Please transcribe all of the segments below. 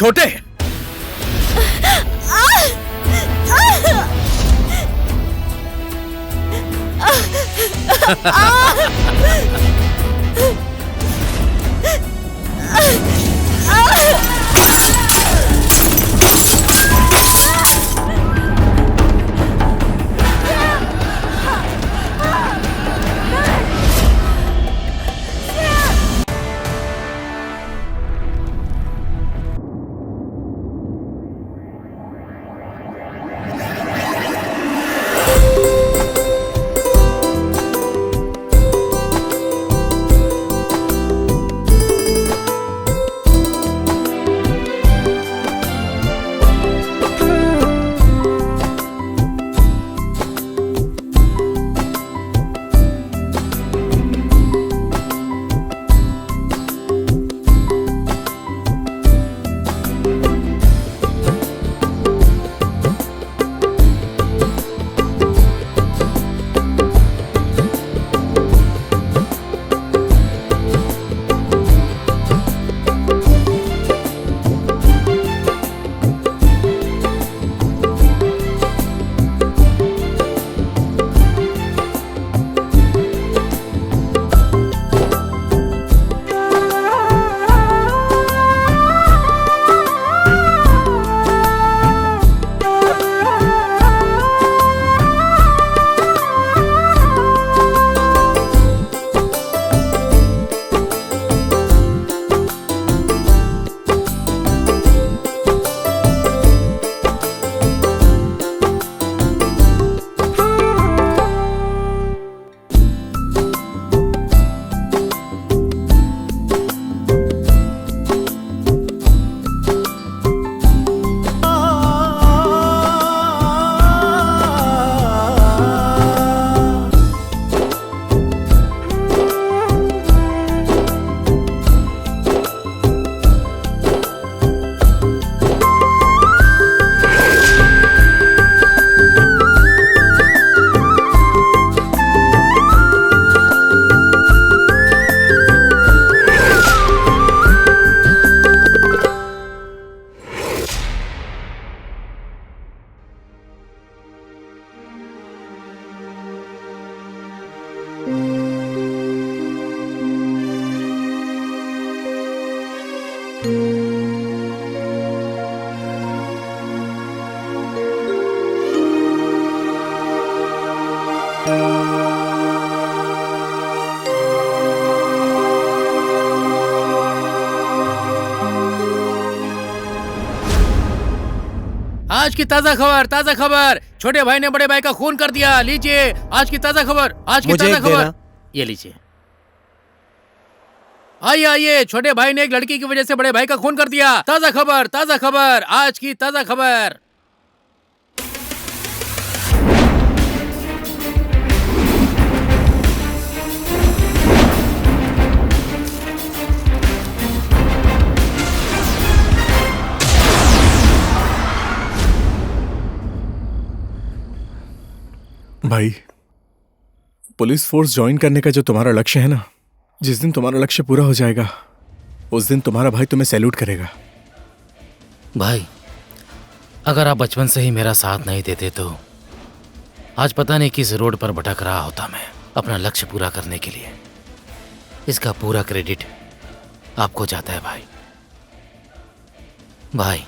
छोटे। आज की ताजा खबर, ताजा खबर। छोटे भाई ने बड़े भाई का खून कर दिया। लीजिए आज की ताजा खबर, आज की ताजा खबर। ये लीजिए। आइए आइए, छोटे भाई ने एक लड़की की वजह से बड़े भाई का खून कर दिया। ताजा खबर, ताजा खबर, आज की ताजा खबर। भाई, पुलिस फोर्स ज्वाइन करने का जो तुम्हारा लक्ष्य है ना, जिस दिन तुम्हारा लक्ष्य पूरा हो जाएगा उस दिन तुम्हारा भाई तुम्हें सैल्यूट करेगा। भाई, अगर आप बचपन से ही मेरा साथ नहीं देते तो आज पता नहीं किस रोड पर भटक रहा होता मैं अपना लक्ष्य पूरा करने के लिए। इसका पूरा क्रेडिट आपको जाता है भाई। भाई,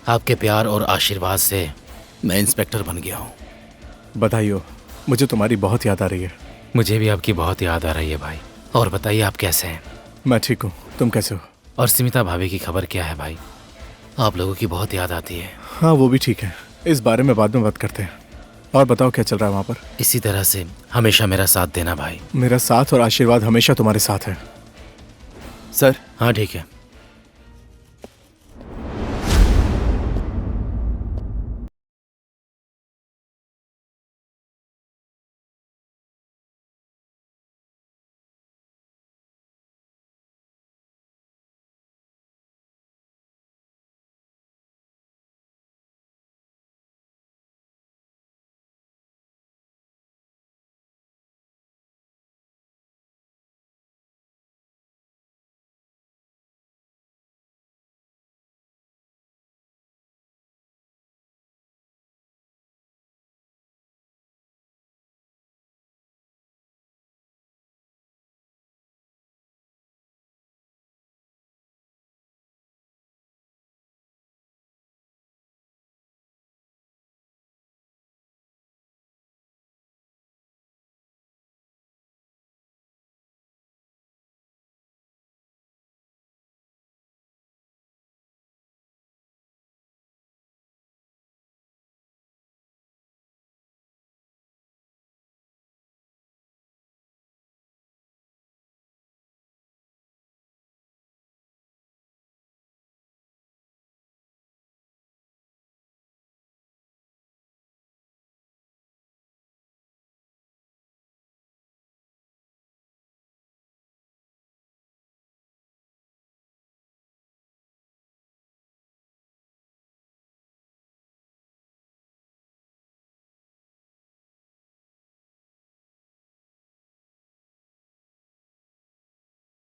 आपके प्यार और आशीर्वाद से मैं इंस्पेक्टर बन गया हूँ। बधाई हो, मुझे तुम्हारी बहुत याद आ रही है। मुझे भी आपकी बहुत याद आ रही है भाई। और बताइए आप कैसे हैं? मैं ठीक हूँ, तुम कैसे हो? और स्मिता भाभी की खबर क्या है भाई? आप लोगों की बहुत याद आती है। हाँ, वो भी ठीक है, इस बारे में बाद में बात करते हैं। और बताओ क्या चल रहा है वहाँ पर? इसी तरह से हमेशा मेरा साथ देना भाई। मेरा साथ और आशीर्वाद हमेशा तुम्हारे साथ है सर। हाँ ठीक है।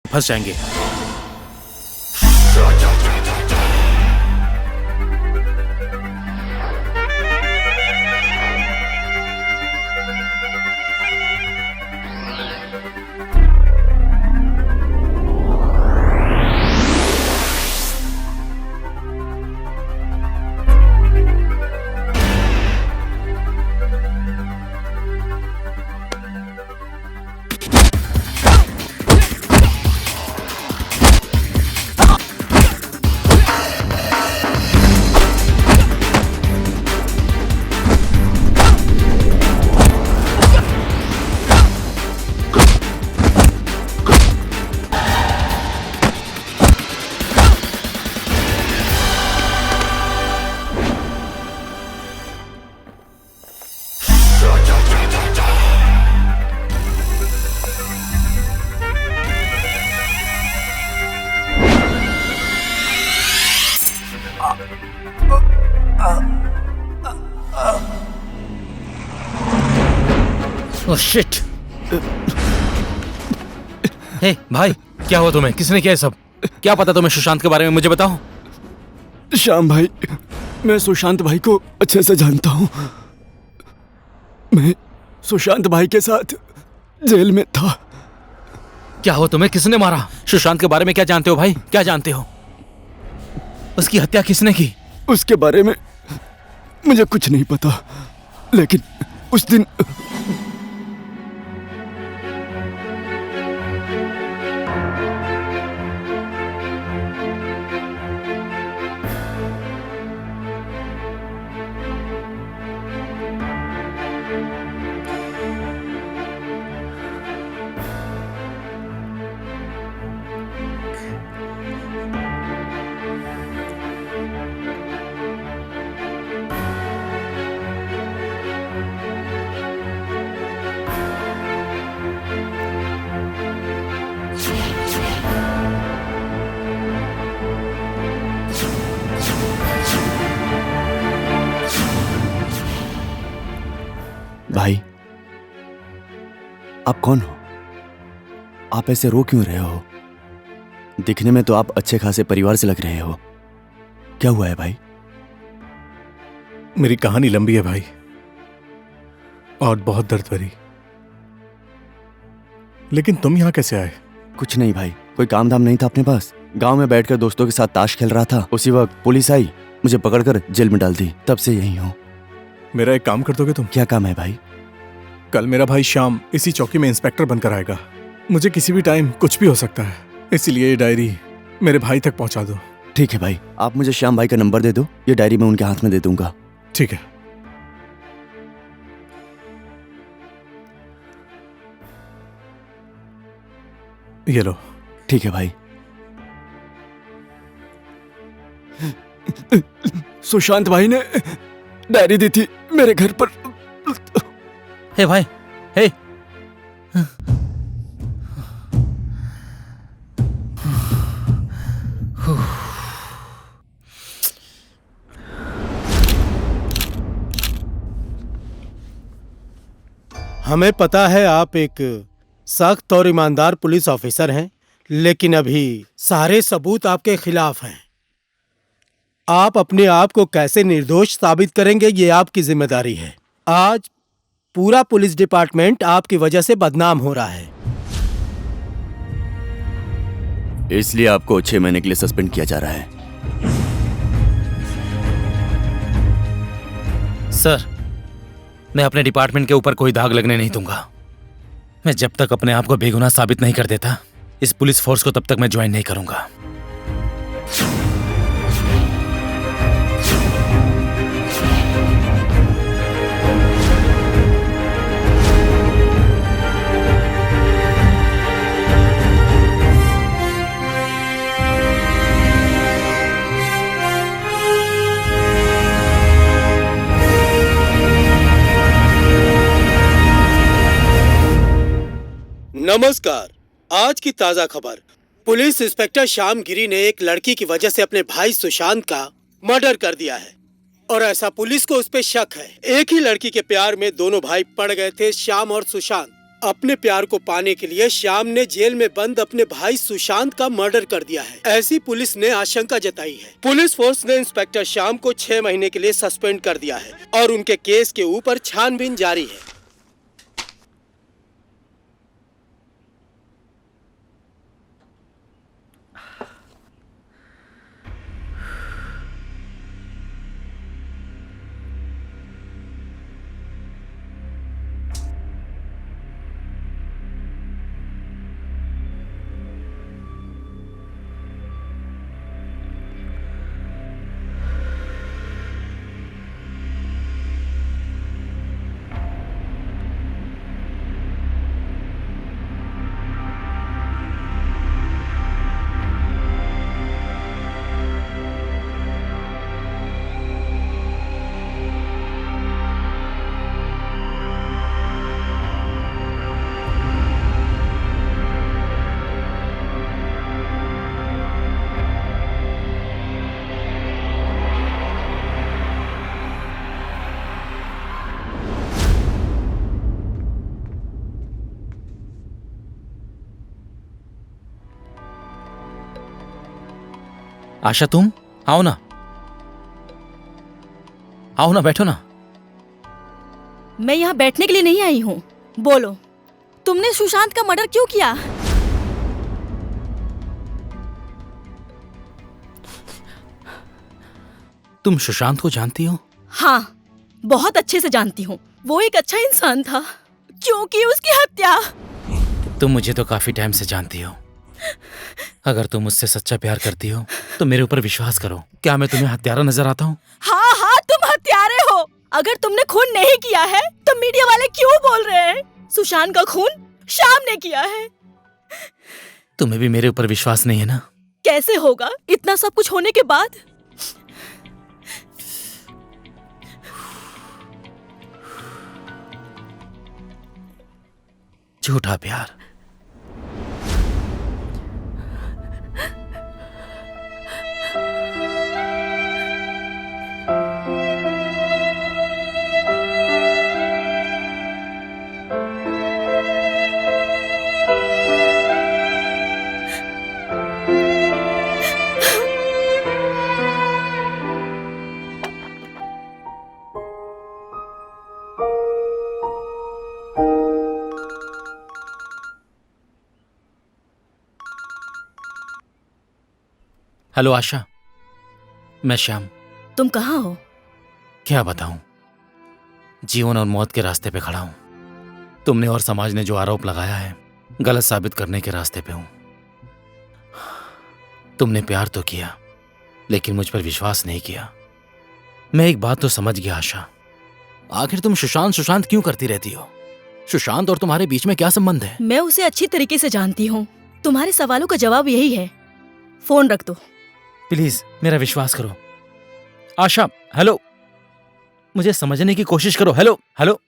फंस जाएंगे। Oh shit. हे भाई, क्या हुआ तुम्हें? किसने किया ये सब? क्या पता तुम्हें सुशांत के बारे में? मुझे बताओ। श्याम भाई, मैं सुशांत भाई को अच्छे से जानता हूँ। मैं सुशांत भाई के साथ जेल में था। क्या हुआ तुम्हें? किसने मारा? सुशांत के बारे में क्या जानते हो भाई? क्या जानते हो? उसकी हत्या किसने की? उसके बारे में मुझे कुछ नहीं पता, लेकिन उस दिन भाई, आप कौन हो? आप ऐसे रो क्यों रहे हो? दिखने में तो आप अच्छे खासे परिवार से लग रहे हो। क्या हुआ है भाई? मेरी कहानी लंबी है भाई, और बहुत दर्द भरी। लेकिन तुम यहां कैसे आए? कुछ नहीं भाई, कोई काम धाम नहीं था अपने पास। गांव में बैठकर दोस्तों के साथ ताश खेल रहा था। उसी वक्त पुलिस आई, मुझे पकड़कर जेल में डाल दी। तब से यही हूँ। मेरा एक काम कर दोगे तुम? क्या काम है भाई? कल मेरा भाई श्याम इसी चौकी में इंस्पेक्टर बनकर आएगा। मुझे किसी भी टाइम कुछ भी हो सकता है, इसलिए ये डायरी मेरे भाई तक पहुंचा दो। ठीक है भाई, आप मुझे श्याम भाई का नंबर दे दो, ये डायरी मैं उनके हाथ में दे दूंगा। ठीक है। ये लो। ठीक है भाई। सुशांत भाई ने डायरी दी थी मेरे घर पर। हे भाई, हे। हमें पता है आप एक सख्त और ईमानदार पुलिस ऑफिसर हैं, लेकिन अभी सारे सबूत आपके खिलाफ हैं। आप अपने आप को कैसे निर्दोष साबित करेंगे, ये आपकी जिम्मेदारी है। आज पूरा पुलिस डिपार्टमेंट आपकी वजह से बदनाम हो रहा है। इसलिए आपको 6 महीने के लिए सस्पेंड किया जा रहा है। सर, मैं अपने डिपार्टमेंट के ऊपर कोई दाग लगने नहीं दूंगा। मैं जब तक अपने आप को बेगुनाह साबित नहीं कर देता, इस पुलिस फोर्स को तब तक मैं ज्वाइन नहीं करूंगा। नमस्कार। आज की ताजा खबर। पुलिस इंस्पेक्टर श्याम गिरी ने एक लड़की की वजह से अपने भाई सुशांत का मर्डर कर दिया है, और ऐसा पुलिस को उस पे शक है। एक ही लड़की के प्यार में दोनों भाई पड़ गए थे, श्याम और सुशांत। अपने प्यार को पाने के लिए श्याम ने जेल में बंद अपने भाई सुशांत का मर्डर कर दिया है, ऐसी पुलिस ने आशंका जताई है। पुलिस फोर्स ने इंस्पेक्टर श्याम को 6 महीने के लिए सस्पेंड कर दिया है और उनके केस के ऊपर छानबीन जारी है। आशा, तुम आओ ना, आओ ना, बैठो ना। मैं यहाँ बैठने के लिए नहीं आई हूँ। बोलो, तुमने सुशांत का मर्डर क्यों किया? तुम सुशांत को जानती हो? हाँ, बहुत अच्छे से जानती हूँ। वो एक अच्छा इंसान था, क्योंकि उसकी हत्या। तुम मुझे तो काफी टाइम से जानती हो। अगर तुम मुझसे सच्चा प्यार करती हो तो मेरे ऊपर विश्वास करो। क्या मैं तुम्हें हत्यारा नजर आता हूँ? हाँ हाँ, तुम हत्यारे हो। अगर तुमने खून नहीं किया है तो मीडिया वाले क्यों बोल रहे हैं? सुशांत का खून श्याम ने किया है। तुम्हें भी मेरे ऊपर विश्वास नहीं है ना? कैसे होगा इतना सब कुछ होने के बाद? झूठा प्यार। हेलो आशा, मैं श्याम। तुम कहाँ हो? क्या बताऊं, जीवन और मौत के रास्ते पे खड़ा हूं। तुमने और समाज ने जो आरोप लगाया है, गलत साबित करने के रास्ते पे हूं। तुमने प्यार तो किया, लेकिन मुझ पर विश्वास नहीं किया। मैं एक बात तो समझ गया आशा, आखिर तुम सुशांत सुशांत क्यों करती रहती हो? सुशांत और तुम्हारे बीच में क्या संबंध है? मैं उसे अच्छी तरीके से जानती हूँ। तुम्हारे सवालों का जवाब यही है। फोन रख दो। प्लीज मेरा विश्वास करो आशा। हेलो, मुझे समझने की कोशिश करो। Hello hello.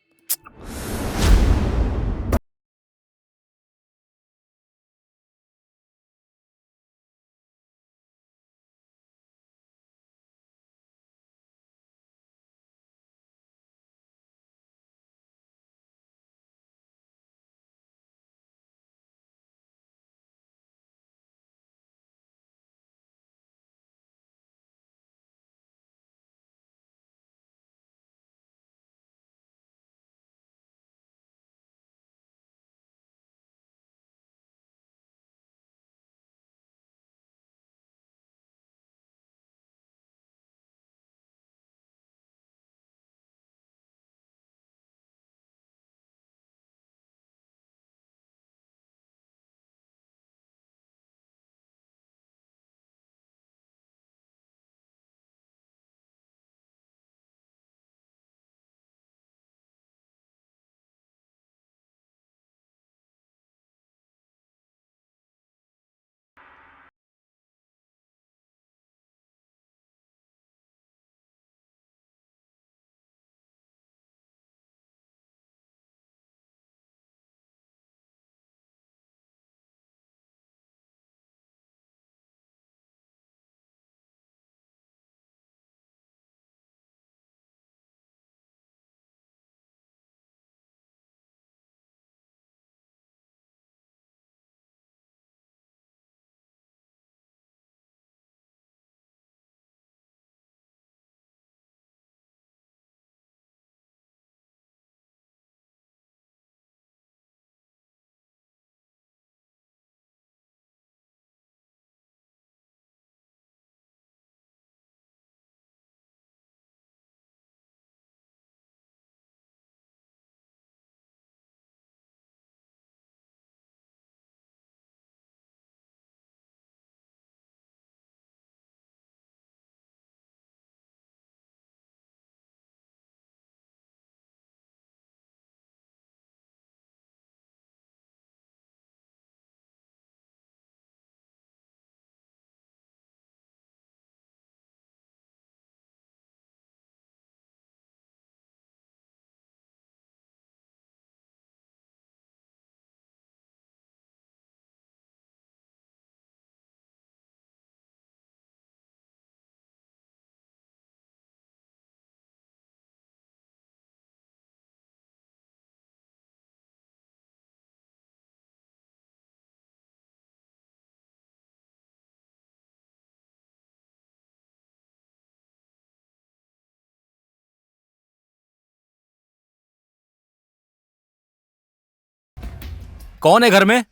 कौन है घर में?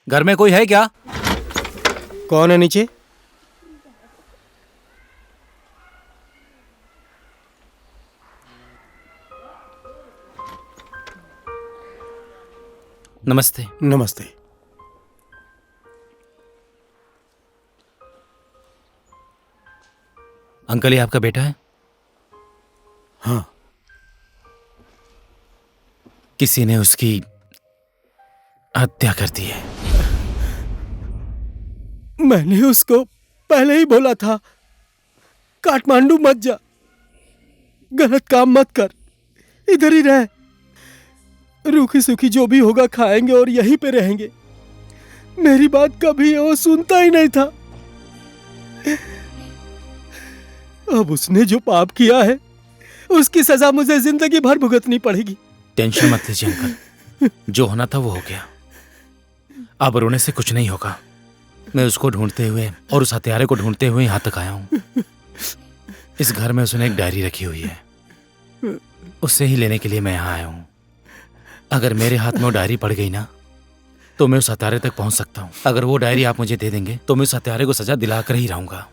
घर में कोई है क्या? कौन है नीचे? नमस्ते। नमस्ते। अंकल, ये आपका बेटा है? हाँ। किसी ने उसकी हत्या कर दी है। मैंने उसको पहले ही बोला था, काठमांडू मत जा, गलत काम मत कर, इधर ही रह, रूखी सूखी जो भी होगा खाएंगे और यहीं पे रहेंगे। मेरी बात कभी वो सुनता ही नहीं था। अब उसने जो पाप किया है उसकी सजा मुझे जिंदगी भर भुगतनी पड़ेगी। टेंशन मत लीजिए अंकल, जो होना था वो हो गया। अब रोने से कुछ नहीं होगा। मैं उसको ढूंढते हुए और उस हत्यारे को ढूंढते हुए यहाँ तक आया हूँ। इस घर में उसने एक डायरी रखी हुई है, उससे ही लेने के लिए मैं यहाँ आया हूँ। अगर मेरे हाथ में वो डायरी पड़ गई ना तो मैं उस हत्यारे तक पहुँच सकता हूँ। अगर वो डायरी आप मुझे दे देंगे तो मैं उस हत्यारे को सजा दिलाकर ही रहूंगा।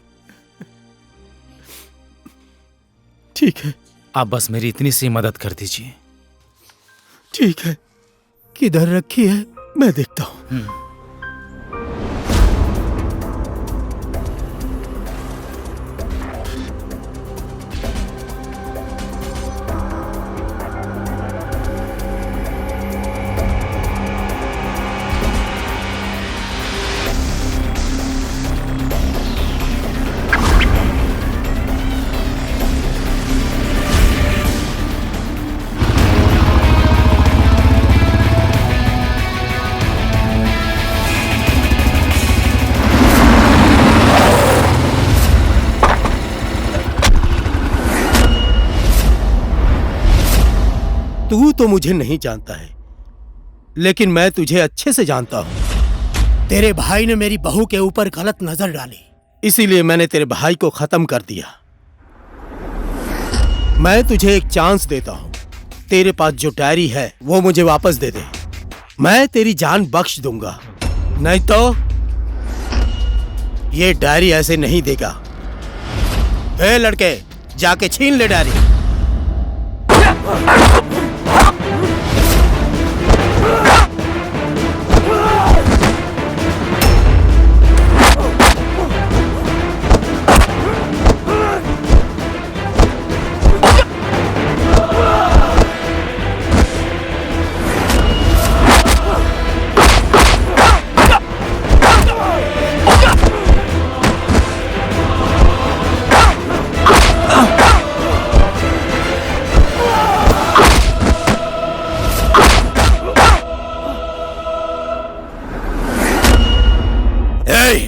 ठीक है। आप बस मेरी इतनी सी मदद कर दीजिए। ठीक है, किधर रखी है मैं देखता हूँ। तू तो मुझे नहीं जानता है, लेकिन मैं तुझे अच्छे से जानता हूं। तेरे भाई ने मेरी बहू के ऊपर गलत नजर डाली, इसीलिए मैंने तेरे भाई को खत्म कर दिया। मैं तुझे एक चांस देता हूं। तेरे पास जो डायरी है वो मुझे वापस दे दे, मैं तेरी जान बख्श दूंगा। नहीं तो ये डायरी ऐसे नहीं देगा। ए लड़के, जाके छीन ले डायरी।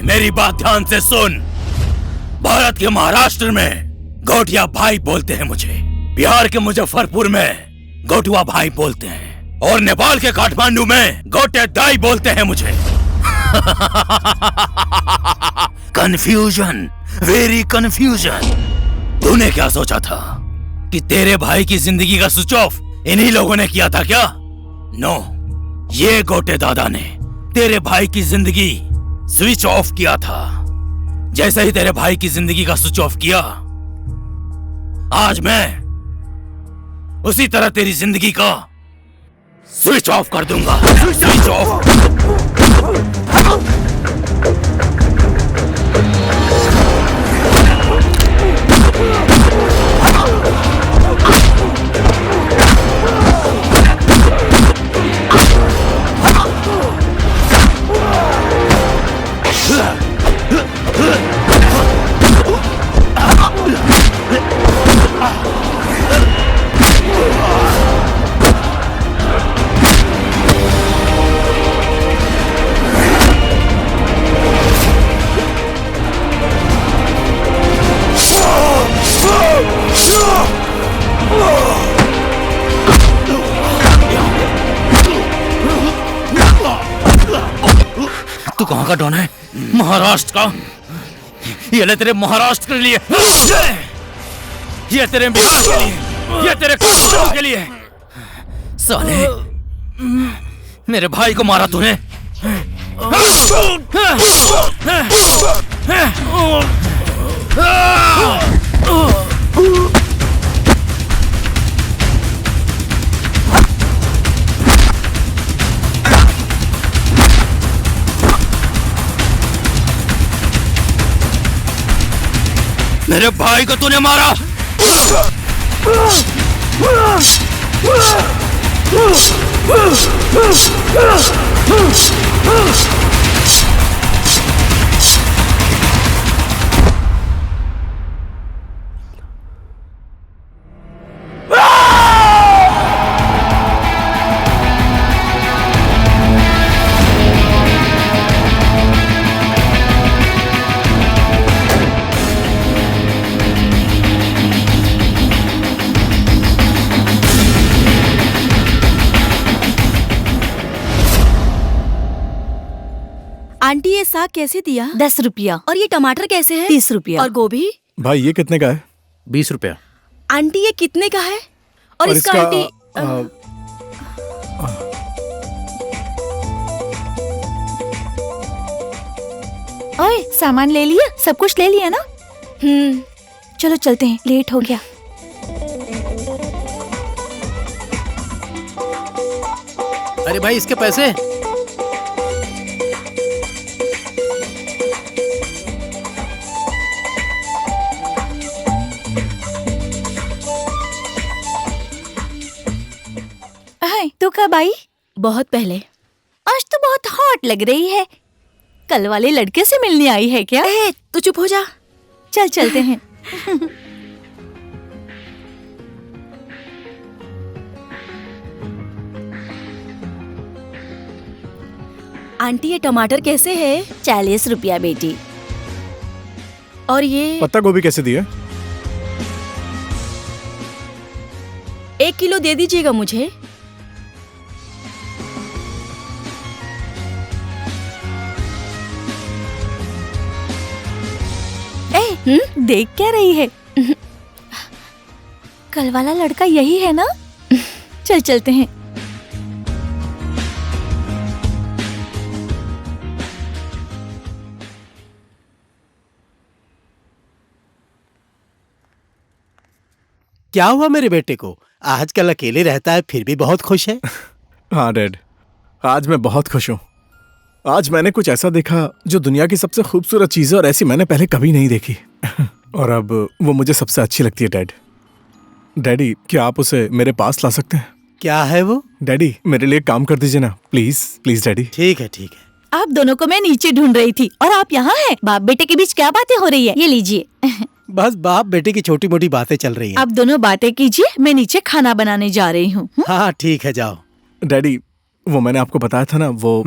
मेरी बात ध्यान से सुन। भारत के महाराष्ट्र में गोटिया भाई बोलते हैं मुझे, बिहार के मुजफ्फरपुर में गोटुआ भाई बोलते हैं, और नेपाल के काठमांडू में गोटे दाई बोलते हैं मुझे। Confusion, very confusion. तूने क्या सोचा था कि तेरे भाई की जिंदगी का स्विच ऑफ इन्हीं लोगों ने किया था क्या? नो, ये गोटे दादा ने तेरे भाई की जिंदगी स्विच ऑफ किया था। जैसे ही तेरे भाई की जिंदगी का स्विच ऑफ किया, आज मैं उसी तरह तेरी जिंदगी का स्विच ऑफ कर दूंगा। Switch off. तू कहाँ का डॉन है? महाराष्ट्र का? ये ले तेरे महाराष्ट्र के लिए, ये तेरे बिहार के लिए, ये तेरे कर्नाटक के लिए। साले, मेरे भाई को मारा तूने। मेरे भाई को तूने मारा। आंटी ये साग कैसे दिया? 10 रुपया। और ये टमाटर कैसे है? 30 रुपया। और गोभी? भाई ये कितने का है? 20 रुपया। आंटी ये कितने का है? और इसका आंटी ओए, सामान ले लिया? सब कुछ ले लिया ना? चलो चलते हैं, लेट हो गया। अरे भाई इसके पैसे। तू कब आई? बहुत पहले। आज तो बहुत हॉट लग रही है। कल वाले लड़के से मिलने आई है क्या? तू चुप हो जा। चल चलते हैं। आंटी ये टमाटर कैसे है? 40 रुपया बेटी। और ये पत्ता गोभी कैसे दिया? 1 किलो दे दीजिएगा मुझे। देख क्या रही है? कल वाला लड़का यही है ना? चल चलते हैं। क्या हुआ मेरे बेटे को? आजकल अकेले रहता है फिर भी बहुत खुश है। हाँ डैड, आज मैं बहुत खुश हूँ। आज मैंने कुछ ऐसा देखा जो दुनिया की सबसे खूबसूरत चीज है और ऐसी मैंने पहले कभी नहीं देखी। और अब वो मुझे सबसे अच्छी लगती है डैड। डैडी, क्या आप उसे मेरे पास ला सकते हैं? क्या है वो? डैडी, मेरे लिए काम कर दीजिए ना, प्लीज प्लीज डैडी। ठीक है ठीक है। आप दोनों को मैं नीचे ढूंढ रही थी और आप यहाँ हैं। बाप बेटे के बीच क्या बातें हो रही है? ये लीजिए। बस बाप बेटे की छोटी मोटी बातें चल रही है। आप दोनों बातें कीजिए, मैं नीचे खाना बनाने जा रही हूँ। हाँ ठीक है, जाओ। डैडी, वो मैंने आपको बताया था ना, वो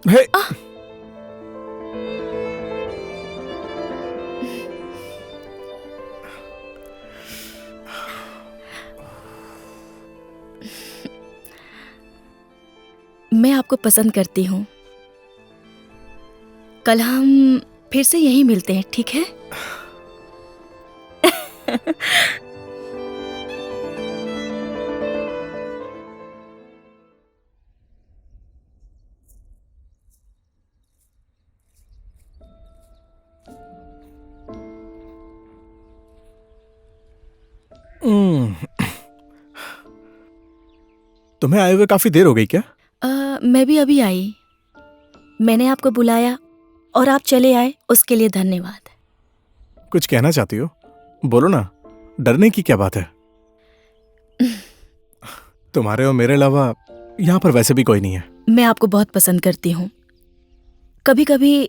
हे मैं आपको पसंद करती हूँ। कल हम फिर से यहीं मिलते हैं, ठीक है? तुम्हें आए हुए काफी देर हो गई क्या? मैं भी अभी आई। मैंने आपको बुलाया और आप चले आए, उसके लिए धन्यवाद। कुछ कहना चाहती हो? बोलो ना, डरने की क्या बात है? तुम्हारे और मेरे अलावा यहाँ पर वैसे भी कोई नहीं है। मैं आपको बहुत पसंद करती हूँ। कभी कभी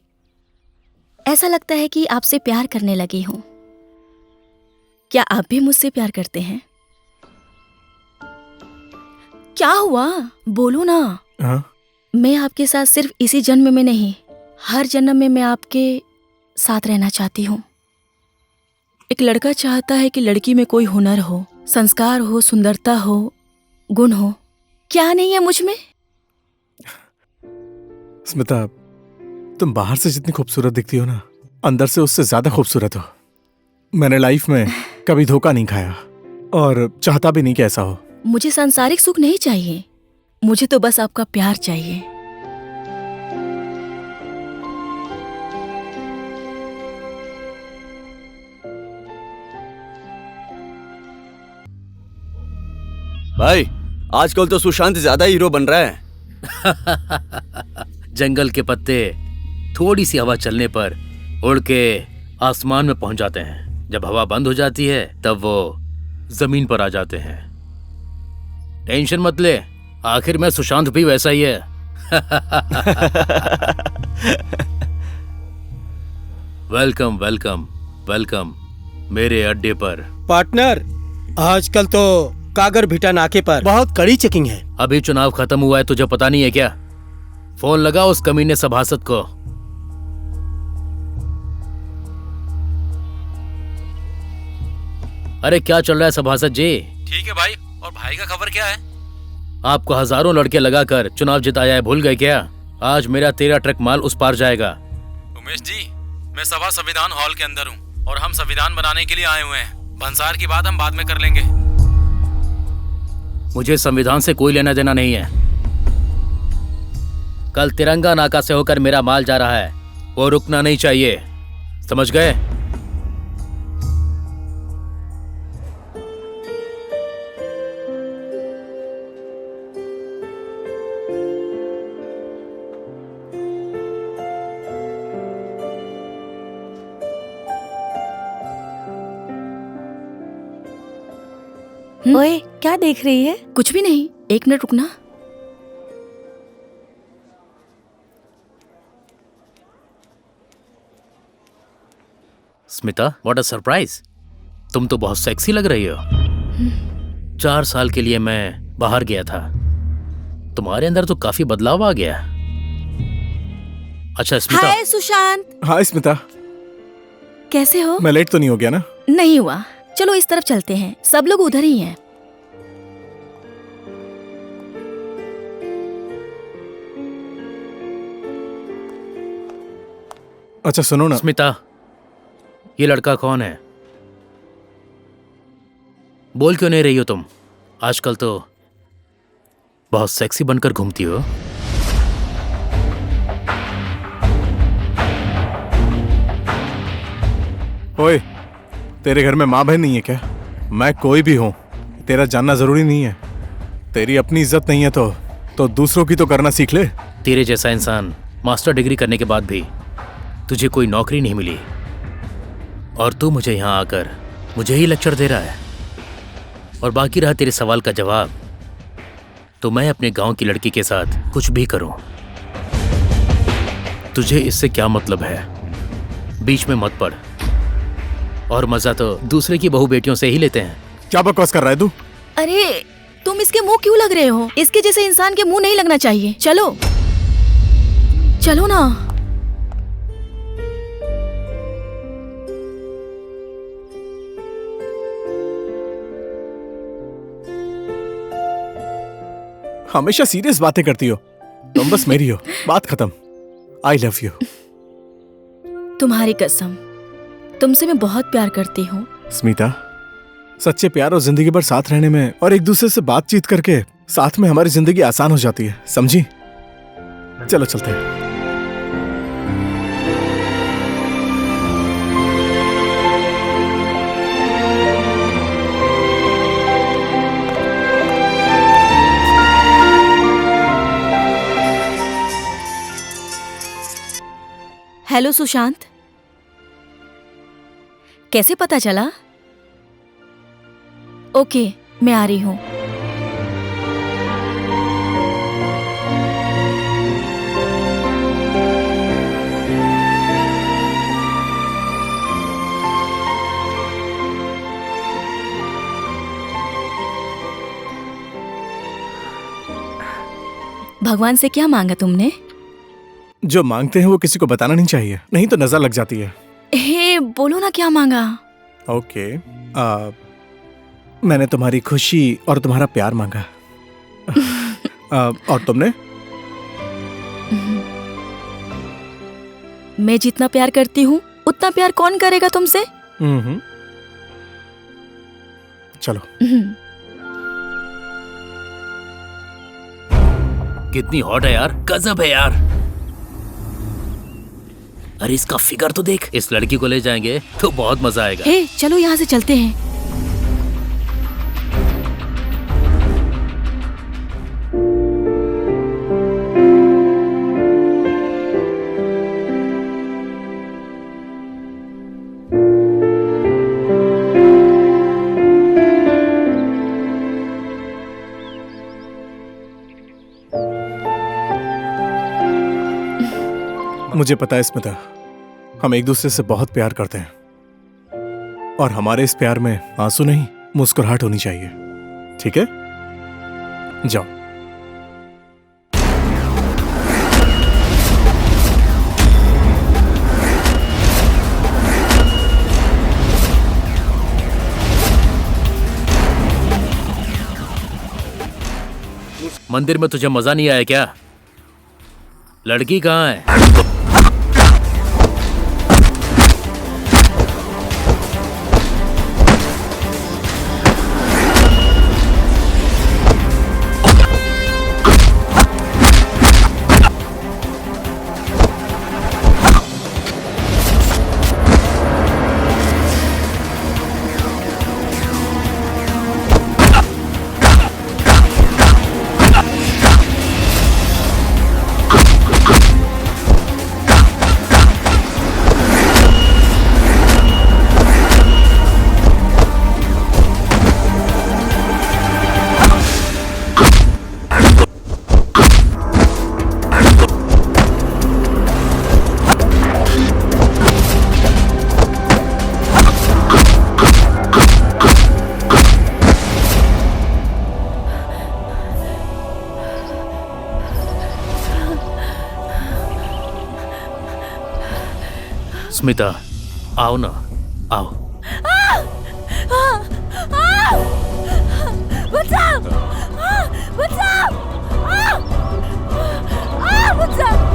ऐसा लगता है कि आपसे प्यार करने लगी हूँ। क्या आप भी मुझसे प्यार करते हैं? क्या हुआ, बोलो ना। हाँ? मैं आपके साथ सिर्फ इसी जन्म में नहीं, हर जन्म में मैं आपके साथ रहना चाहती हूँ। एक लड़का चाहता है कि लड़की में कोई हुनर हो, संस्कार हो, सुंदरता हो, गुण हो। क्या नहीं है मुझ में? स्मिता, तुम बाहर से जितनी खूबसूरत दिखती हो ना, अंदर से उससे ज्यादा खूबसूरत हो। मैंने लाइफ में कभी धोखा नहीं खाया और चाहता भी नहीं कि ऐसा हो। मुझे सांसारिक सुख नहीं चाहिए, मुझे तो बस आपका प्यार चाहिए। भाई आजकल तो सुशांत ज्यादा हीरो बन रहा है। जंगल के पत्ते थोड़ी सी हवा चलने पर उड़ के आसमान में पहुंच जाते हैं। जब हवा बंद हो जाती है तब वो जमीन पर आ जाते हैं। टेंशन मत ले, आखिर में सुशांत भी वैसा ही है। वेलकम वेलकम वेलकम मेरे अड्डे पर। पार्टनर, आजकल तो कागर भिटा नाके पर बहुत कड़ी चेकिंग है। अभी चुनाव खत्म हुआ है, तुझे पता नहीं है क्या? फोन लगा उस कमीने सभासद को। अरे क्या चल रहा है सभासद जी? ठीक है भाई, और भाई का खबर क्या है? आपको हजारों लड़के लगाकर चुनाव जिताया है, भूल गए क्या? आज मेरा 13 ट्रक माल उस पार जाएगा। उमेश जी, मैं सभा संविधान हॉल के अंदर हूँ और हम संविधान बनाने के लिए आए हुए हैं। भंसार की बात हम बाद में कर लेंगे। मुझे संविधान से कोई लेना देना नहीं है। कल तिरंगा नाका से होकर मेरा माल जा रहा है, वो रुकना नहीं चाहिए, समझ गए? ओए, क्या देख रही है? कुछ भी नहीं, एक मिनट रुकना। Smita, what a surprise! तुम तो बहुत सेक्सी लग रही हो। 4 साल के लिए मैं बाहर गया था, तुम्हारे अंदर तो काफी बदलाव आ गया। अच्छा स्मिता। हाय सुशांत। हाय स्मिता, कैसे हो? मैं लेट तो नहीं हो गया ना? नहीं हुआ। चलो इस तरफ चलते हैं, सब लोग उधर ही हैं। अच्छा सुनो ना स्मिता, ये लड़का कौन है? बोल क्यों नहीं रही हो तुम? आजकल तो बहुत सेक्सी बनकर घूमती हो। ओए, तेरे घर में माँ बहन नहीं है क्या? मैं कोई भी हूँ, तेरा जानना जरूरी नहीं है। तेरी अपनी इज्जत नहीं है तो दूसरों की तो करना सीख ले। तेरे जैसा इंसान मास्टर डिग्री करने के बाद भी तुझे कोई नौकरी नहीं मिली और तू मुझे यहाँ आकर मुझे ही लेक्चर दे रहा है। और बाकी रहा तेरे सवाल का जवाब, तो मैं अपने गांव की लड़की के साथ कुछ भी करूं, तुझे इससे क्या मतलब है? बीच में मत पड़। और मजा तो दूसरे की बहू बेटियों से ही लेते हैं। क्या बकवास कर रहा है तू? अरे तुम इसके मुंह क्यों लग रहे हो? इसके जैसे इंसान के मुंह नहीं लगना चाहिए। चलो चलो ना। हमेशा सीरियस बातें करती हो तुम, बस मेरी हो, बात खत्म। I love you. तुम्हारी कसम, तुमसे मैं बहुत प्यार करती हूँ। स्मिता, सच्चे प्यार और जिंदगी भर साथ रहने में और एक दूसरे से बातचीत करके साथ में हमारी जिंदगी आसान हो जाती है, समझी? चलो चलते हैं। हेलो सुशांत, कैसे पता चला? ओके, मैं आ रही हूँ। भगवान से क्या मांगा तुमने? जो मांगते हैं वो किसी को बताना नहीं चाहिए, नहीं तो नजर लग जाती है। हे, बोलो ना क्या मांगा? ओके, मैंने तुम्हारी खुशी और तुम्हारा प्यार मांगा। और तुमने? मैं जितना प्यार करती हूँ उतना प्यार कौन करेगा तुमसे? चलो। कितनी हॉट है यार, गजब है यार। अरे इसका फिगर तो देख। इस लड़की को ले जाएंगे तो बहुत मजा आएगा। हे, चलो यहाँ से चलते हैं। मुझे पता है स्मिता, हम एक दूसरे से बहुत प्यार करते हैं और हमारे इस प्यार में आंसू नहीं, मुस्कुराहट होनी चाहिए। ठीक है, जाओ। मंदिर में तुझे मजा नहीं आया क्या? लड़की कहाँ है? स्मिता, आओ ना, आओ। बचाओ! बचाओ! बचाओ!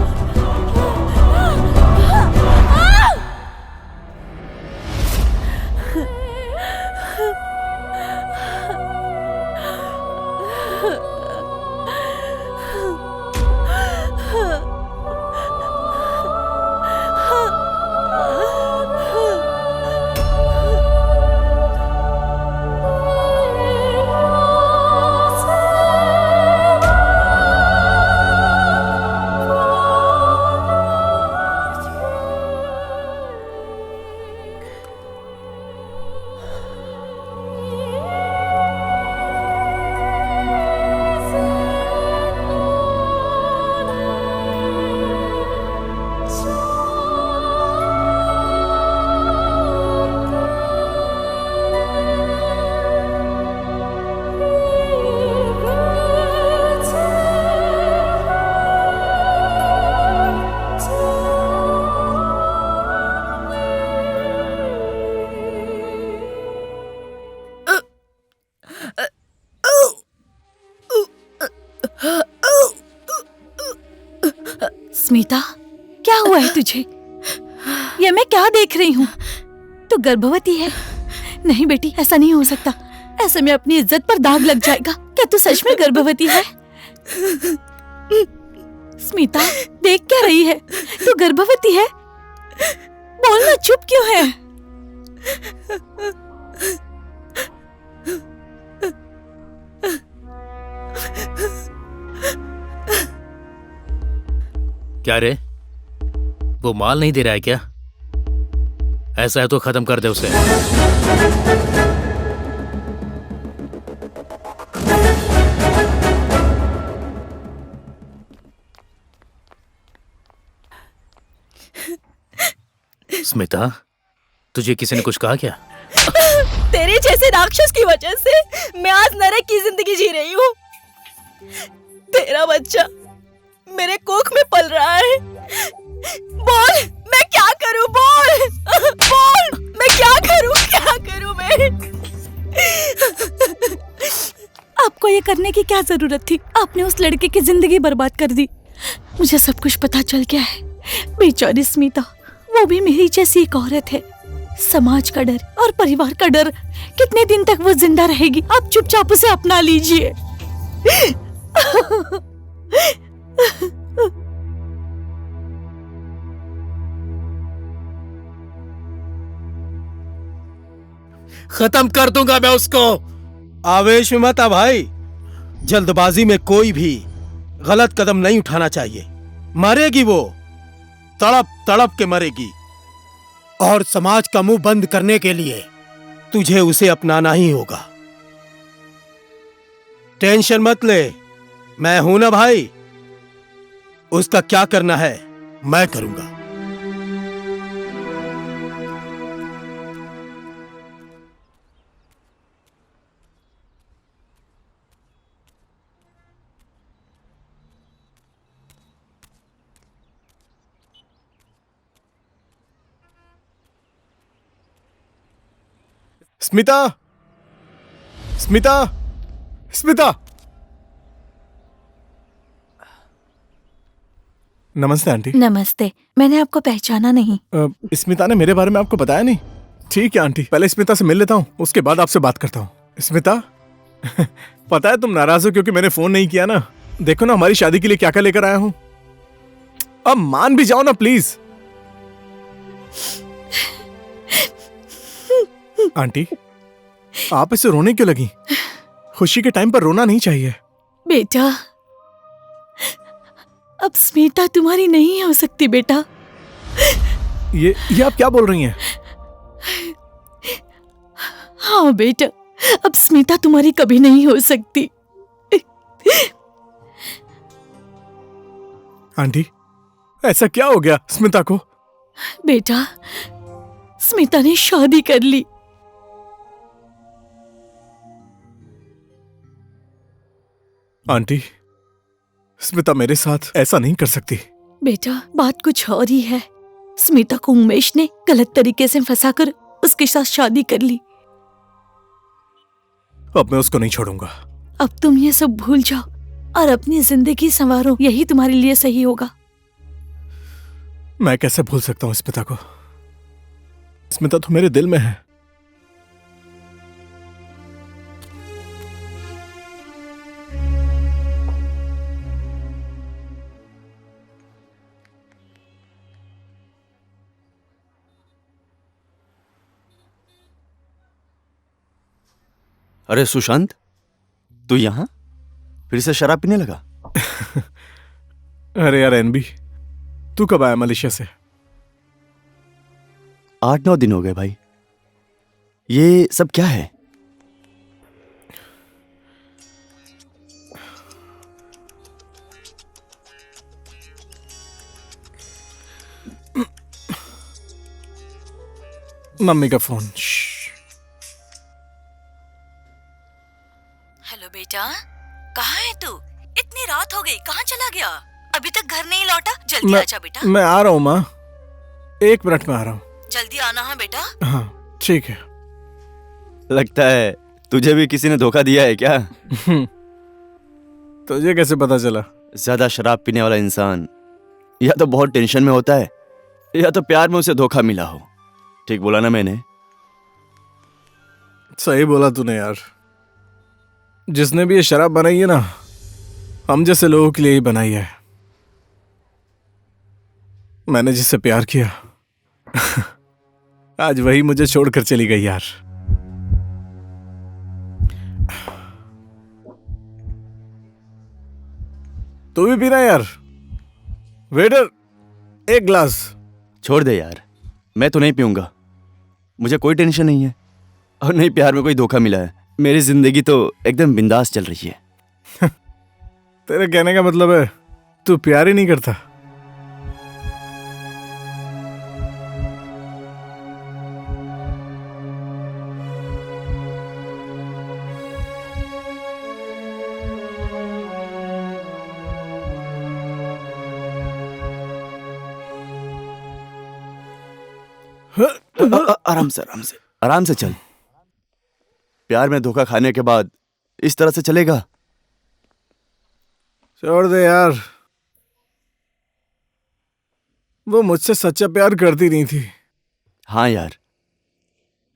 स्मिता, क्या हुआ है तुझे? ये मैं क्या देख रही हूँ? तू गर्भवती है? नहीं बेटी, ऐसा नहीं हो सकता। ऐसे में अपनी इज्जत पर दाग लग जाएगा। क्या तू सच में गर्भवती है? स्मिता, देख क्या रही है? तू गर्भवती है? बोलना, चुप क्यों है? क्या रे, वो माल नहीं दे रहा है क्या? ऐसा है तो खत्म कर दे उसे। स्मिता, तुझे किसी ने कुछ कहा क्या? तेरे जैसे राक्षस की वजह से मैं आज नरक की जिंदगी जी रही हूँ। तेरा बच्चा मेरे कोख में पल रहा है। बोल, मैं क्या करूं? बोल, बोल, मैं क्या करूं मैं? आपको ये करने की क्या जरूरत थी? आपने उस लड़के की जिंदगी बर्बाद कर दी। मुझे सब कुछ पता चल गया है। बेचारी स्मिता, वो भी मेरी जैसी एक औरत है। समाज का डर और परिवार का डर, कितने दिन तक वो जिंदा रहेगी? आप चुपचाप उसे अपना लीजिए। खत्म कर दूंगा मैं उसको। आवेश में मत आ भाई। जल्दबाजी में कोई भी गलत कदम नहीं उठाना चाहिए। मरेगी वो, तड़प तड़प के मरेगी। और समाज का मुंह बंद करने के लिए तुझे उसे अपनाना ही होगा। टेंशन मत ले, मैं हूं ना भाई। उसका क्या करना है मैं करूंगा। स्मिता, स्मिता, स्मिता। नमस्ते आंटी। नमस्ते, मैंने आपको पहचाना नहीं। स्मिता ने मेरे बारे में आपको बताया नहीं? ठीक है आंटी, पहले स्मिता से मिल लेता हूँ, उसके बाद आपसे बात करता हूँ। स्मिता, पता है तुम नाराज हो क्योंकि मैंने फोन नहीं किया ना। देखो ना हमारी शादी के लिए क्या क्या लेकर आया हूँ। अब मान भी जाओ ना प्लीज। आंटी, आप इसे रोने क्यों लगी? खुशी के टाइम पर रोना नहीं चाहिए। बेटा, अब स्मिता तुम्हारी नहीं हो सकती बेटा। ये आप क्या बोल रही हैं? हाँ बेटा, अब स्मिता तुम्हारी कभी नहीं हो सकती। आंटी, ऐसा क्या हो गया स्मिता को? बेटा, स्मिता ने शादी कर ली। आंटी, स्मिता मेरे साथ ऐसा नहीं कर सकती। बेटा, बात कुछ और ही है। स्मिता को उमेश ने गलत तरीके से फंसाकर उसके साथ शादी कर ली। अब मैं उसको नहीं छोड़ूंगा। अब तुम ये सब भूल जाओ और अपनी जिंदगी संवारो, यही तुम्हारे लिए सही होगा। मैं कैसे भूल सकता हूँ स्मिता को? स्मिता तो मेरे दिल में है। अरे सुशांत, तू यहाँ फिर से शराब पीने लगा? अरे यार एनबी, तू कब आया मलेशिया से? 8-9 दिन हो गए भाई। ये सब क्या है? मम्मी का फोन। हेलो बेटा, कहाँ है तू? इतनी रात हो गई, कहाँ चला गया? अभी तक घर नहीं लौटा? जल्दी आजा बेटा। मैं आ रहा हूँ माँ, 1 मिनट में आ रहा हूँ। जल्दी आना है बेटा। हाँ ठीक है। लगता है तुझे भी किसी ने धोखा दिया है क्या? तुझे कैसे पता चला? ज्यादा शराब पीने वाला इंसान या तो बहुत टेंशन में होता है या तो प्यार में उसे धोखा मिला हो। ठीक बोला ना मैंने? सही बोला तूने यार। जिसने भी ये शराब बनाई है ना, हम जैसे लोगों के लिए ही बनाई है। मैंने जिससे प्यार किया आज वही मुझे छोड़कर चली गई यार। तू भी पीना यार। Waiter, 1 glass. छोड़ दे यार, मैं तो नहीं पीऊंगा। मुझे कोई टेंशन नहीं है और नहीं प्यार में कोई धोखा मिला है। मेरी जिंदगी तो एकदम बिंदास चल रही है। तेरे कहने का मतलब है तू प्यार ही नहीं करता? आराम से आराम से आराम से चल। प्यार में धोखा खाने के बाद इस तरह से चलेगा? छोड़ दे यार, वो मुझसे सच्चा प्यार करती नहीं थी। हाँ यार,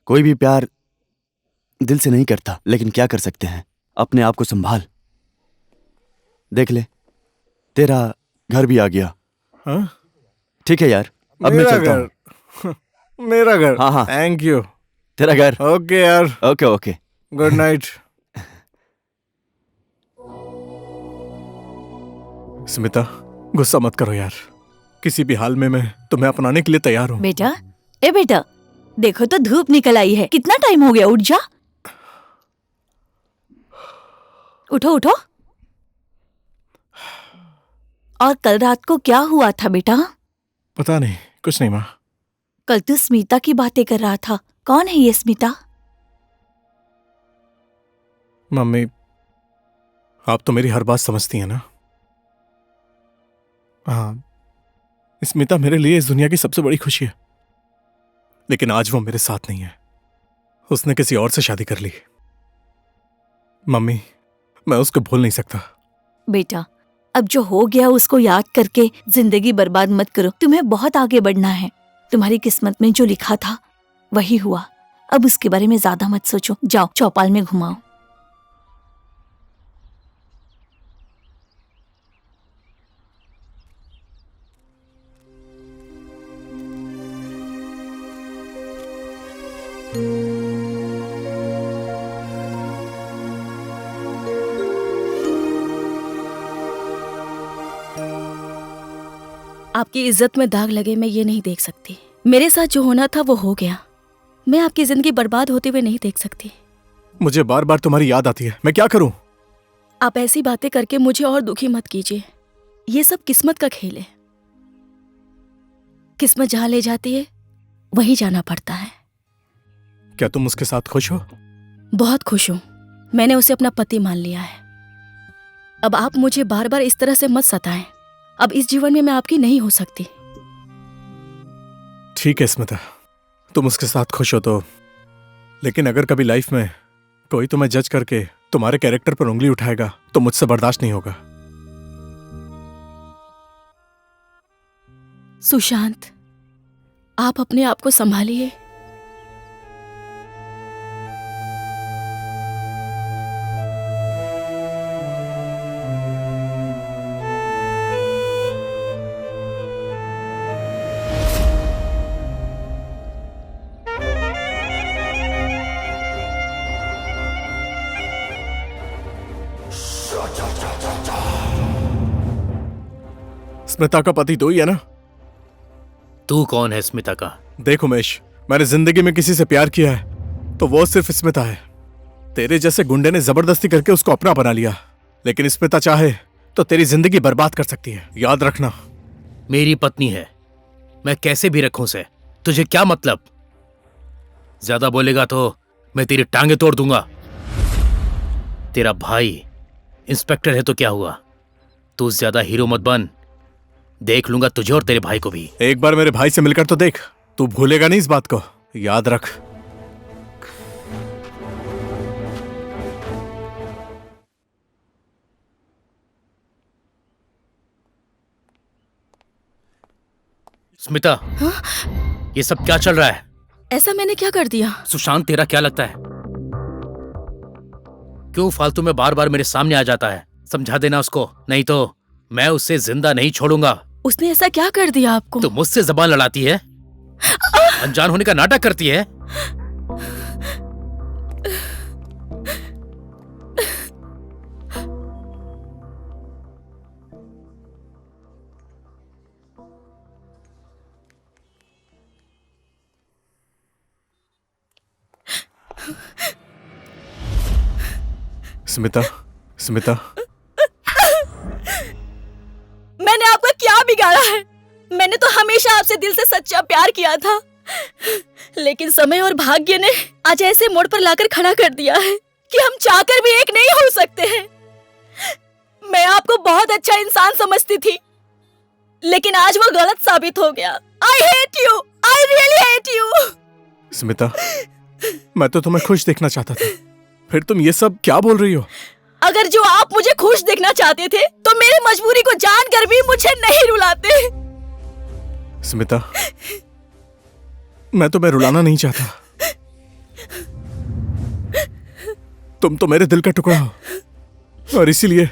कोई भी प्यार दिल से नहीं करता, लेकिन क्या कर सकते हैं, अपने आप को संभाल। देख ले, तेरा घर भी आ गया। हाँ? ठीक है यार, अब मैं मेरा चलता हूँ। घर मेरा घर। हाँ, हाँ। Thank you. तेरा घर। ओके यार, okay okay. Good night. Smita, गुस्सा मत करो यार, किसी भी हाल में मैं तुम्हें अपनाने के लिए तैयार हूँ। बेटा, ए बेटा, देखो तो धूप निकल आई है। कितना टाइम हो गया, उठ जा। उठो उठो। और कल रात को क्या हुआ था बेटा? पता नहीं, कुछ नहीं माँ। कल तू स्मिता की बातें कर रहा था। कौन है ये स्मिता? मम्मी, आप तो मेरी हर बात समझती हैं ना। हाँ, स्मिता मेरे लिए इस दुनिया की सबसे बड़ी खुशी है, लेकिन आज वो मेरे साथ नहीं है। उसने किसी और से शादी कर ली। मम्मी, मैं उसको भूल नहीं सकता। बेटा, अब जो हो गया उसको याद करके जिंदगी बर्बाद मत करो। तुम्हें बहुत आगे बढ़ना है। तुम्हारी किस्मत में जो लिखा था वही हुआ। अब उसके बारे में ज्यादा मत सोचो। जाओ, चौपाल में घुमाओ। आपकी इज्जत में दाग लगे मैं ये नहीं देख सकती। मेरे साथ जो होना था वो हो गया। मैं आपकी जिंदगी बर्बाद होते हुए नहीं देख सकती। मुझे बार बार तुम्हारी याद आती है, मैं क्या करूं? आप ऐसी बातें करके मुझे और दुखी मत कीजिए। ये सब किस्मत का खेल है। किस्मत जहां ले जाती है वहीं जाना पड़ता है। क्या तुम उसके साथ खुश हो? बहुत खुश हूं। मैंने उसे अपना पति मान लिया है। अब आप मुझे बार बार इस तरह से मत सताएं। अब इस जीवन में मैं आपकी नहीं हो सकती। ठीक है स्मिता, तुम उसके साथ खुश हो तो, लेकिन अगर कभी लाइफ में कोई तुम्हें जज करके तुम्हारे कैरेक्टर पर उंगली उठाएगा तो मुझसे बर्दाश्त नहीं होगा। सुशांत, आप अपने आप को संभालिए। स्मिता का पति तो ही है ना? तू कौन है स्मिता का? देख उमेश, मैंने जिंदगी में किसी से प्यार किया है तो वो सिर्फ स्मिता है। तेरे जैसे गुंडे ने जबरदस्ती करके उसको अपना बना लिया, लेकिन स्मिता चाहे तो तेरी जिंदगी बर्बाद कर सकती है, याद रखना। मेरी पत्नी है, मैं कैसे भी रखूं उसे, तुझे क्या मतलब? ज्यादा बोलेगा तो मैं तेरी टांगे तोड़ दूंगा। तेरा भाई इंस्पेक्टर है तो क्या हुआ? तू ज्यादा हीरो मत बन, देख लूंगा तुझे और तेरे भाई को भी। एक बार मेरे भाई से मिलकर तो देख, तू भूलेगा नहीं इस बात को, याद रख। स्मिता, ये सब क्या चल रहा है? ऐसा मैंने क्या कर दिया? सुशांत तेरा क्या लगता है? क्यों फालतू में बार बार मेरे सामने आ जाता है? समझा देना उसको, नहीं तो मैं उसे जिंदा नहीं छोड़ूंगा। उसने ऐसा क्या कर दिया आपको? तू मुझसे जबान लड़ाती है, अनजान होने का नाटक करती है। स्मिता, स्मिता, मैंने आपका क्या बिगाड़ा है? मैंने तो हमेशा आपसे दिल से सच्चा प्यार किया था, लेकिन समय और भाग्य ने आज ऐसे मोड़ पर लाकर खड़ा कर दिया है कि हम चाहकर भी एक नहीं हो सकते हैं। मैं आपको बहुत अच्छा इंसान समझती थी, लेकिन आज वो गलत साबित हो गया। I hate you, I really hate you। Smita, मैं तो तुम्हें खुश देखना चाहता था, फिर तुम ये सब क्या बोल रही हो? अगर जो आप मुझे खुश देखना चाहते थे तो मेरी मजबूरी को जानकर भी मुझे नहीं रुलाते। स्मिता, मैं तुम्हें रुलाना नहीं चाहता, तुम तो मेरे दिल का टुकड़ा हो और इसीलिए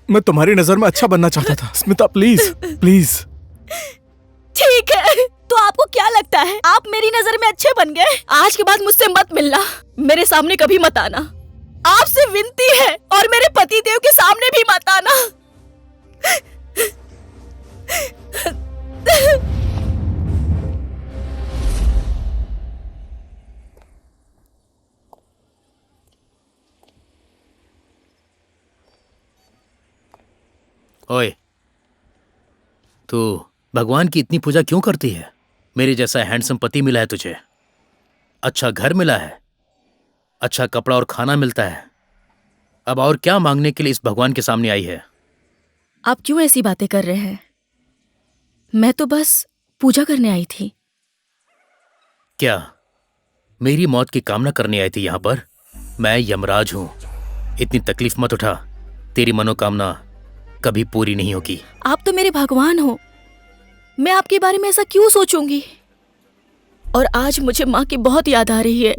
मैं तुम्हारी नजर में अच्छा बनना चाहता था। Smita please please. ठीक है, तो आपको क्या लगता है आप मेरी नजर में अच्छे बन गए? आज के बाद मुझसे मत मिलना, मेरे सामने कभी मत आना। आपसे विनती है, और मेरे पति देव के सामने भी मत आना। ओए, तू भगवान की इतनी पूजा क्यों करती है? मेरे जैसा हैंडसम पति मिला है तुझे, अच्छा घर मिला है, अच्छा कपड़ा और खाना मिलता है। अब और क्या मांगने के लिए इस भगवान के सामने आई है? आप क्यों ऐसी बातें कर रहे हैं? मैं तो बस पूजा करने आई थी। क्या मेरी मौत की कामना करने आई थी यहां पर? मैं यमराज हूं, इतनी तकलीफ मत उठा, तेरी मनोकामना कभी पूरी नहीं होगी। आप तो मेरे भगवान हो, मैं आपके बारे में ऐसा क्यों सोचूंगी? और आज मुझे माँ की बहुत याद आ रही है।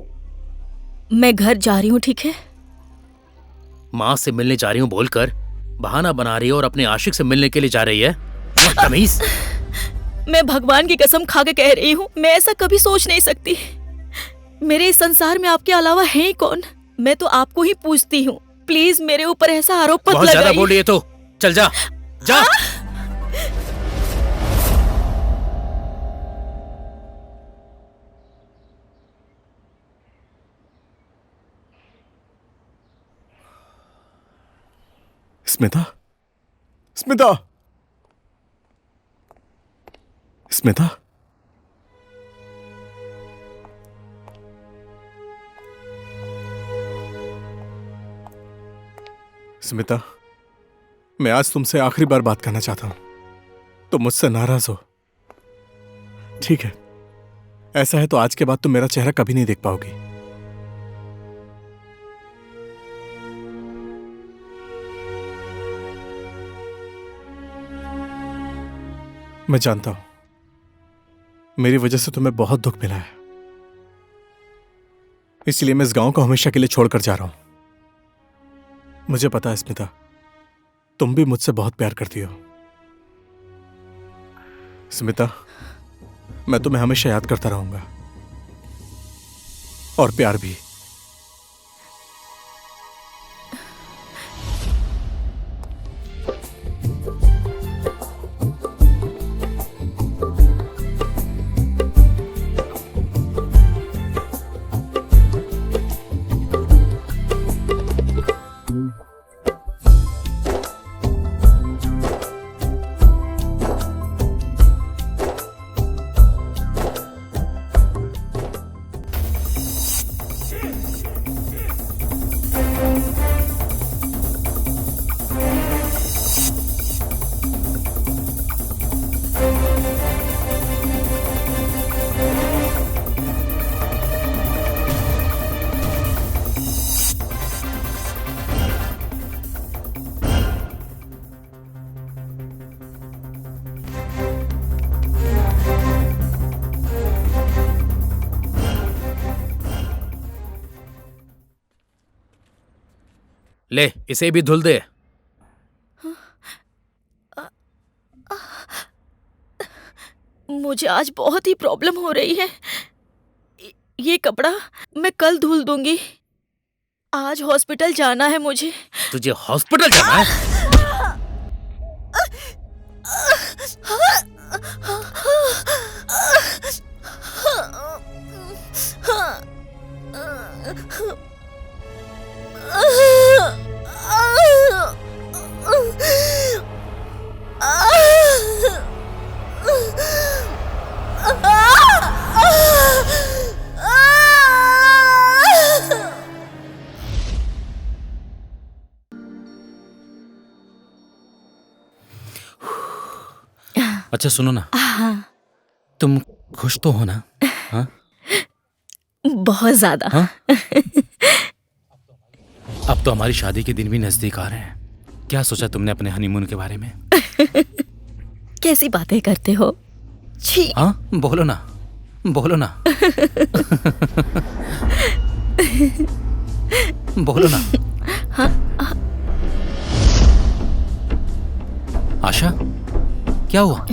मैं घर जा रही हूँ, ठीक है? माँ से मिलने जा रही हूँ बोलकर बहाना बना रही है और अपने आशिक से मिलने के लिए जा रही है। तमीज। मैं भगवान की कसम खा के कह रही हूँ, मैं ऐसा कभी सोच नहीं सकती। मेरे इस संसार में आपके अलावा है ही कौन? मैं तो आपको ही पूछती हूँ, प्लीज मेरे ऊपर ऐसा आरोप मत बहुत ज्यादा लगाइए। बोल रही है तो चल जा जा। स्मिता, स्मिता, स्मिता। स्मिता, मैं आज तुमसे आखिरी बार बात करना चाहता हूं। तुम मुझसे नाराज हो, ठीक है? ऐसा है तो आज के बाद तुम मेरा चेहरा कभी नहीं देख पाओगी। मैं जानता हूं मेरी वजह से तुम्हें बहुत दुख मिला है, इसलिए मैं इस गांव को हमेशा के लिए छोड़कर जा रहा हूं। मुझे पता है स्मिता, तुम भी मुझसे बहुत प्यार करती हो। स्मिता, मैं तुम्हें हमेशा याद करता रहूंगा, और प्यार भी। ले, इसे भी धुल दे। मुझे आज बहुत ही प्रॉब्लम हो रही है। ये कपड़ा मैं कल धुल दूंगी। आज हॉस्पिटल जाना है मुझे। तुझे हॉस्पिटल जाना है? अच्छा सुनो ना, तुम खुश तो हो ना? हाँ? बहुत ज्यादा। हाँ? अब तो हमारी शादी के दिन भी नजदीक आ रहे हैं। क्या सोचा तुमने अपने हनीमून के बारे में? कैसी बातें करते हो? छी। हाँ, बोलो ना, बोलो ना। बोलो ना। आशा, क्या हुआ?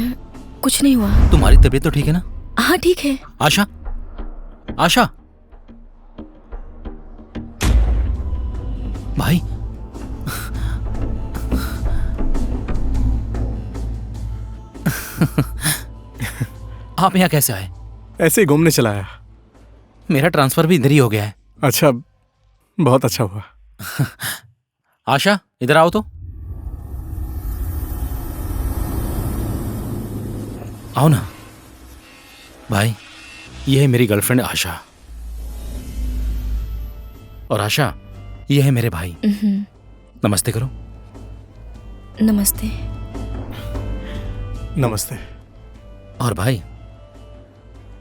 कुछ नहीं हुआ। तुम्हारी तबीयत तो ठीक है ना? हाँ ठीक है। आशा, आशा, भाई, आप यहाँ कैसे आए? ऐसे ही घूमने चला आया। मेरा ट्रांसफर भी इधर ही हो गया है। अच्छा, बहुत अच्छा हुआ। आशा, इधर आओ तो। आओ ना। भाई, ये है मेरी गर्लफ्रेंड आशा। और आशा, ये है मेरे भाई। नमस्ते करो। नमस्ते। नमस्ते। और भाई,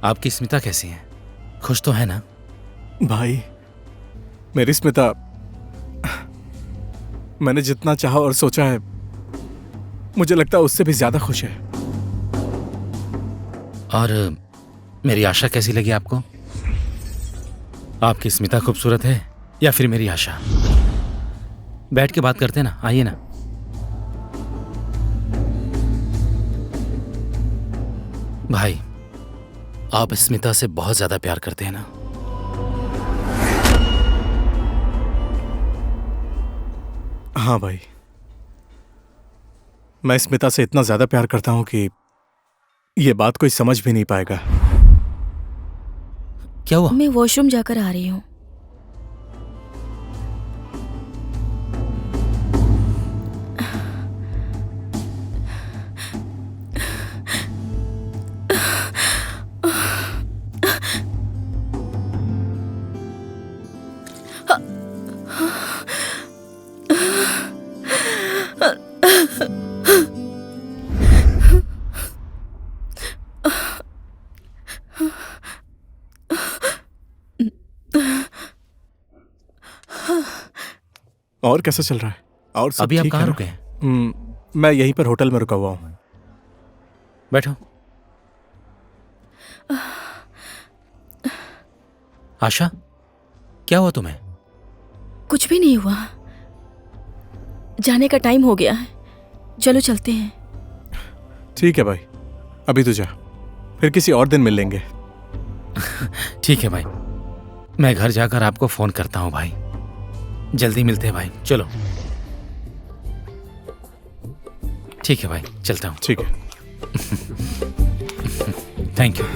आपकी स्मिता कैसी है? खुश तो है ना? भाई, मेरी स्मिता, मैंने जितना चाहा और सोचा है, मुझे लगता है उससे भी ज्यादा खुश है। और मेरी आशा कैसी लगी आपको? आपकी स्मिता खूबसूरत है या फिर मेरी आशा? बैठ के बात करते हैं ना, आइए ना। भाई, आप स्मिता से बहुत ज्यादा प्यार करते हैं ना? हाँ भाई, मैं स्मिता से इतना ज्यादा प्यार करता हूं कि ये बात कोई समझ भी नहीं पाएगा। क्या हुआ? मैं वॉशरूम जाकर आ रही हूँ। और कैसा चल रहा है? और सब अभी आप ठीक कहाँ है ना? रुके हैं? मैं यहीं पर होटल में रुका हुआ हूँ। बैठो। आशा, क्या हुआ तुम्हें? कुछ भी नहीं हुआ। जाने का टाइम हो गया है, चलो चलते हैं। ठीक है भाई, अभी तो जा, फिर किसी और दिन मिल लेंगे। ठीक है भाई, मैं घर जाकर आपको फोन करता हूँ भाई। जल्दी मिलते हैं भाई, चलो। ठीक है भाई, चलता हूँ। ठीक है। Thank you.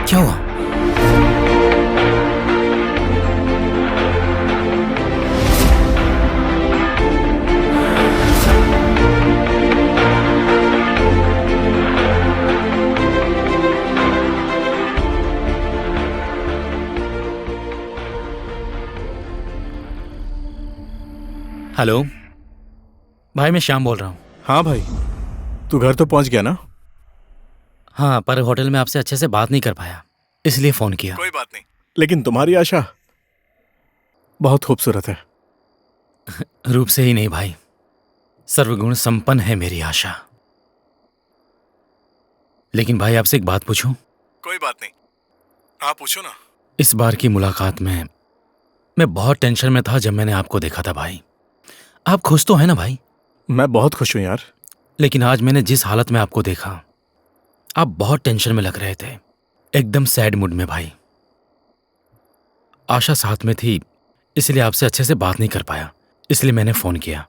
क्या हुआ? हेलो भाई, मैं श्याम बोल रहा हूँ। हाँ भाई, तू घर तो पहुंच गया ना? हाँ, पर होटल में आपसे अच्छे से बात नहीं कर पाया, इसलिए फोन किया। कोई बात नहीं, लेकिन तुम्हारी आशा बहुत खूबसूरत है। रूप से ही नहीं भाई, सर्वगुण संपन्न है मेरी आशा। लेकिन भाई, आपसे एक बात पूछूं? कोई बात नहीं, आप पूछो ना। इस बार की मुलाकात में मैं बहुत टेंशन में था जब मैंने आपको देखा था भाई। आप खुश तो हैं ना भाई? मैं बहुत खुश हूं यार। लेकिन आज मैंने जिस हालत में आपको देखा, आप बहुत टेंशन में लग रहे थे, एकदम सैड मूड में भाई। आशा साथ में थी, इसलिए आपसे अच्छे से बात नहीं कर पाया, इसलिए मैंने फोन किया।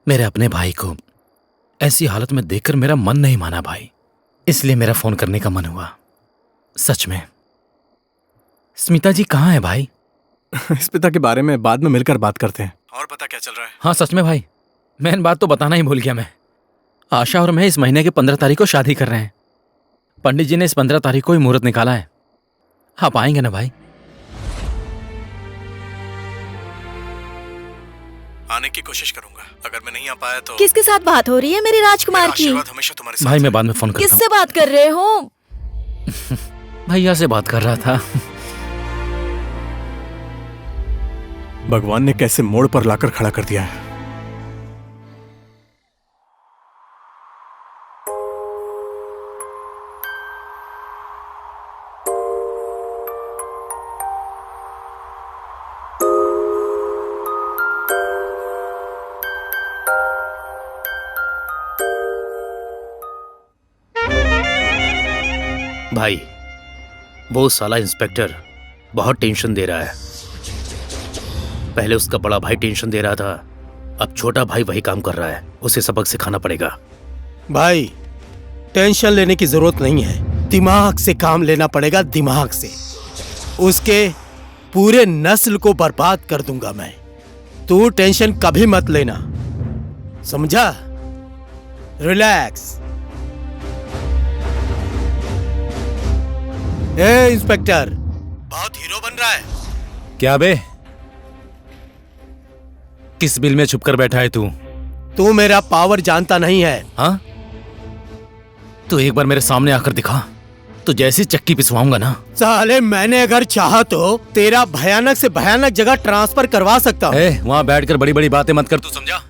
मेरे अपने भाई को ऐसी हालत में देखकर मेरा मन नहीं माना भाई, इसलिए मेरा फोन करने का मन हुआ। सच में स्मिता जी कहाँ है भाई? स्मिता के बारे में बाद में मिलकर बात करते हैं। और बता क्या चल रहा है? हाँ सच में भाई, मैं बात तो बताना ही भूल गया। मैं आशा और मैं इस महीने के 15 तारीख को शादी कर रहे हैं। पंडित जी ने इस 15 तारीख को ही मुहूर्त निकाला है। आप आएंगे ना भाई? आने की कोशिश करूंगा। अगर मैं नहीं आ पाया तो किसके साथ बात हो रही है मेरे राजकुमार की? आशीर्वाद हमेशा तुम्हारे साथ भाई है। मैं बाद में फोन करता हूँ। किससे बात कर रहे हो? भैया से बात कर रहा था। भगवान ने कैसे मोड़ पर लाकर खड़ा कर दिया है। भाई, वो साला इंस्पेक्टर बहुत टेंशन दे रहा है। पहले उसका बड़ा भाई टेंशन दे रहा था, अब छोटा भाई वही काम कर रहा है। उसे सबक सिखाना पड़ेगा। भाई टेंशन लेने की जरूरत नहीं है, दिमाग से काम लेना पड़ेगा, दिमाग से। उसके पूरे नस्ल को बर्बाद कर दूंगा मैं। तू टेंशन कभी मत लेना, समझा? रिलैक्स। ए इंस्पेक्टर, बहुत हीरो बन रहा है। क्या बे? किस बिल में छुप कर बैठा है तू? तू मेरा पावर जानता नहीं है। हाँ, तो एक बार मेरे सामने आकर दिखा, तो जैसी चक्की पिसवाऊंगा ना। साले मैंने अगर चाहा तो तेरा भयानक से भयानक जगह ट्रांसफर करवा सकता हूँ। वहां बैठकर बड़ी बड़ी बातें मत कर, तू समझा?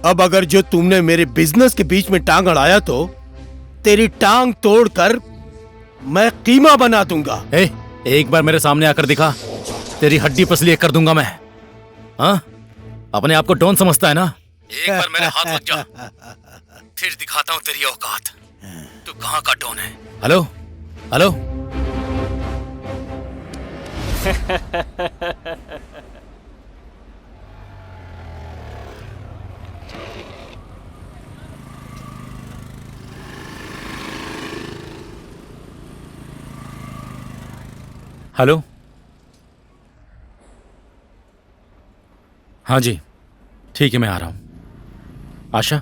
अब अगर जो तुमने मेरे बिजनेस के बीच में टांग अड़ाया तो तेरी टांग तोड़कर मैं कीमा बना दूंगा। एक बार मेरे सामने आकर दिखा, तेरी हड्डी पसली एक कर दूंगा मैं। हाँ, अपने आप को डॉन समझता है ना? एक बार मेरे हाथ लग जा, फिर दिखाता हूँ तेरी औकात। तू कहाँ का डॉन है? Hello hello. हेलो। हाँ जी, ठीक है, मैं आ रहा हूँ। आशा,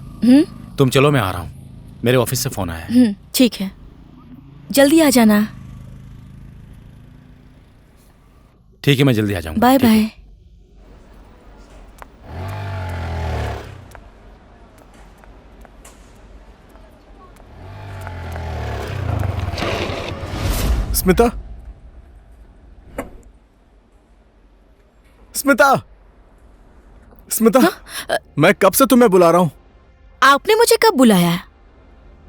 तुम चलो, मैं आ रहा हूँ। मेरे ऑफिस से फोन आया है। ठीक है, जल्दी आ जाना। ठीक है, मैं जल्दी आ जाऊंगा। बाय ठीक है। बाय। स्मिता, स्मिता, स्मिता, मैं कब से तुम्हें बुला रहा हूं। आपने मुझे कब बुलाया?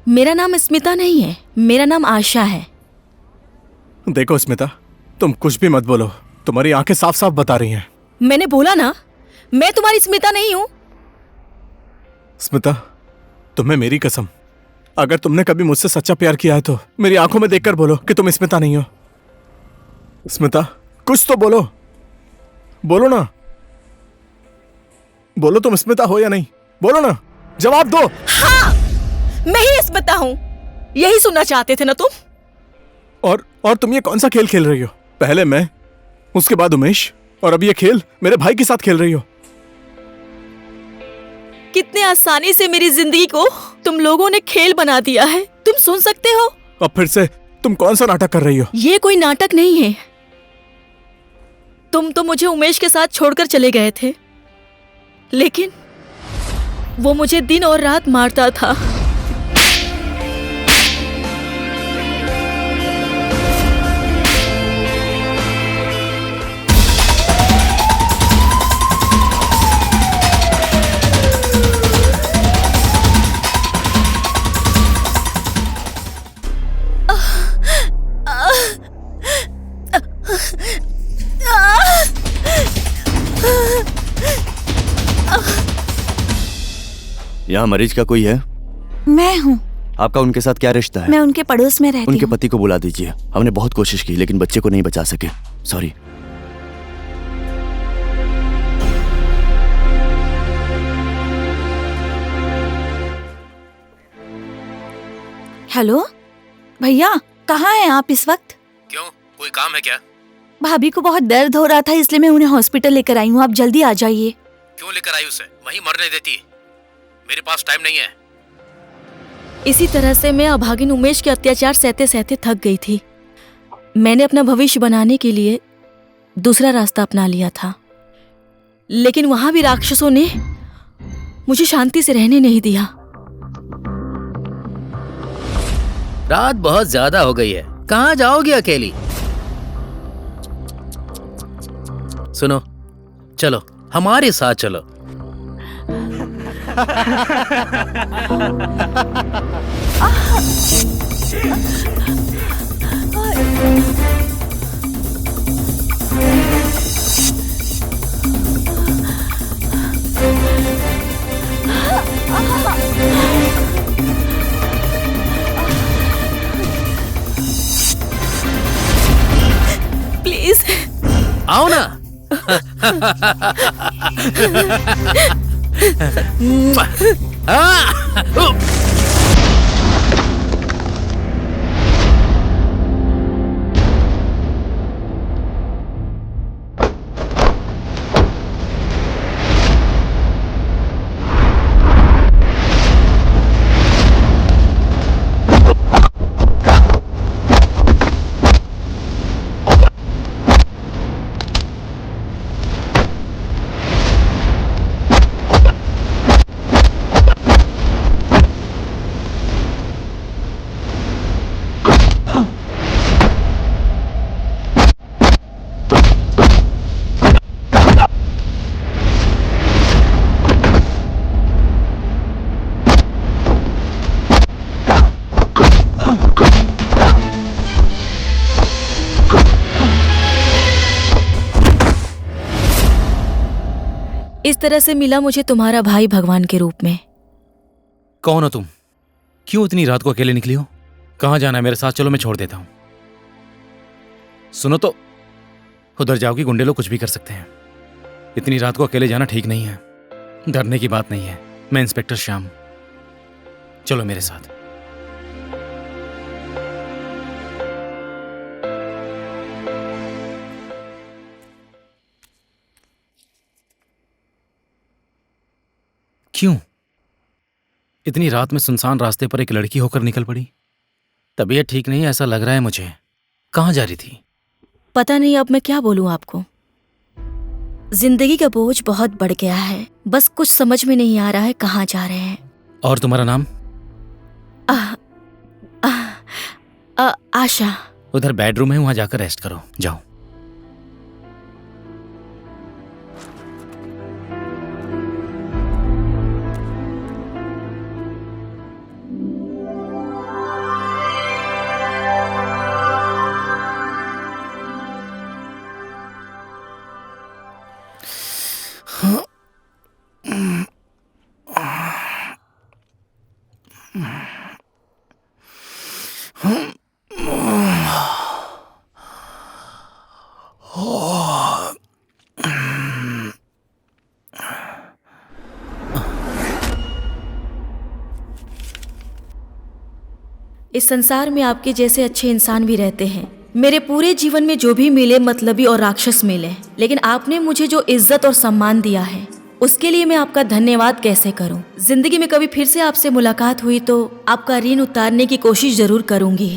मेरा नाम स्मिता नहीं है, मेरा नाम आशा है। देखो स्मिता, तुम कुछ भी मत बोलो, तुम्हारी आंखें साफ साफ बता रही हैं। मैंने बोला ना, मैं तुम्हारी स्मिता नहीं हूँ। स्मिता, तुम्हें मेरी कसम, अगर तुमने कभी मुझसे सच्चा प्यार किया है तो मेरी आंखों में देखकर बोलो कि तुम स्मिता नहीं हो। स्मिता, कुछ तो बोलो, बोलो ना, बोलो तुम स्मिता हो या नहीं, बोलो ना, जवाब दो। हाँ, मैं ही स्मिता हूँ, यही सुनना चाहते थे ना तुम? और तुम ये कौन सा खेल खेल रही हो? पहले मैं, उसके बाद उमेश, और अब ये खेल मेरे भाई के साथ खेल रही हो। कितने आसानी से मेरी जिंदगी को तुम लोगों ने खेल बना दिया है। तुम सुन सकते हो? अब फिर से तुम कौन सा नाटक कर रही हो? ये कोई नाटक नहीं है। तुम तो मुझे उमेश के साथ छोड़कर चले गए थे, लेकिन वो मुझे दिन और रात मारता था। यहाँ मरीज का कोई है? मैं हूँ। आपका उनके साथ क्या रिश्ता है? मैं उनके पड़ोस में रहती उनके हूँ। पति को बुला दीजिए। हमने बहुत कोशिश की लेकिन बच्चे को नहीं बचा सके। सॉरी। हेलो भैया, कहाँ हैं आप इस वक्त? क्यों, कोई काम है क्या? भाभी को बहुत दर्द हो रहा था, इसलिए मैं उन्हें हॉस्पिटल लेकर आई हूँ। आप जल्दी आ जाइए। क्यों लेकर आई उसे? वहीं मरने देती। मेरे पास टाइम नहीं है। इसी तरह से मैं अभागिन उमेश के अत्याचार सहते सहते थक गई थी। मैंने अपना भविष्य बनाने के लिए दूसरा रास्ता अपना लिया था, लेकिन वहां भी राक्षसों ने मुझे शांति से रहने नहीं दिया। रात बहुत ज्यादा हो गई है, कहाँ जाओगी अकेली? सुनो, चलो हमारे साथ चलो। प्लीज आओ ना। इस तरह से मिला मुझे तुम्हारा भाई भगवान के रूप में। कौन हो तुम? क्यों इतनी रात को अकेले निकली हो? कहाँ जाना है? मेरे साथ चलो, मैं छोड़ देता हूं। सुनो तो, उधर जाओगी, गुंडे लोग कुछ भी कर सकते हैं। इतनी रात को अकेले जाना ठीक नहीं है। डरने की बात नहीं है। मैं इंस्पेक्टर श्याम, चलो मेरे साथ। क्यों इतनी रात में सुनसान रास्ते पर एक लड़की होकर निकल पड़ी? तबीयत ठीक नहीं, ऐसा लग रहा है मुझे। कहाँ जा रही थी? पता नहीं अब मैं क्या बोलूं आपको। जिंदगी का बोझ बहुत बढ़ गया है, बस कुछ समझ में नहीं आ रहा है कहाँ जा रहे हैं। और तुम्हारा नाम? आशा। उधर बेडरूम है, वहां जाकर रेस्ट करो, जाओ। इस संसार में आपके जैसे अच्छे इंसान भी रहते हैं। मेरे पूरे जीवन में जो भी मिले मतलबी और राक्षस मिले, लेकिन आपने मुझे जो इज्जत और सम्मान दिया है उसके लिए मैं आपका धन्यवाद कैसे करूं। जिंदगी में कभी फिर से आपसे मुलाकात हुई तो आपका ऋण उतारने की कोशिश जरूर करूंगी।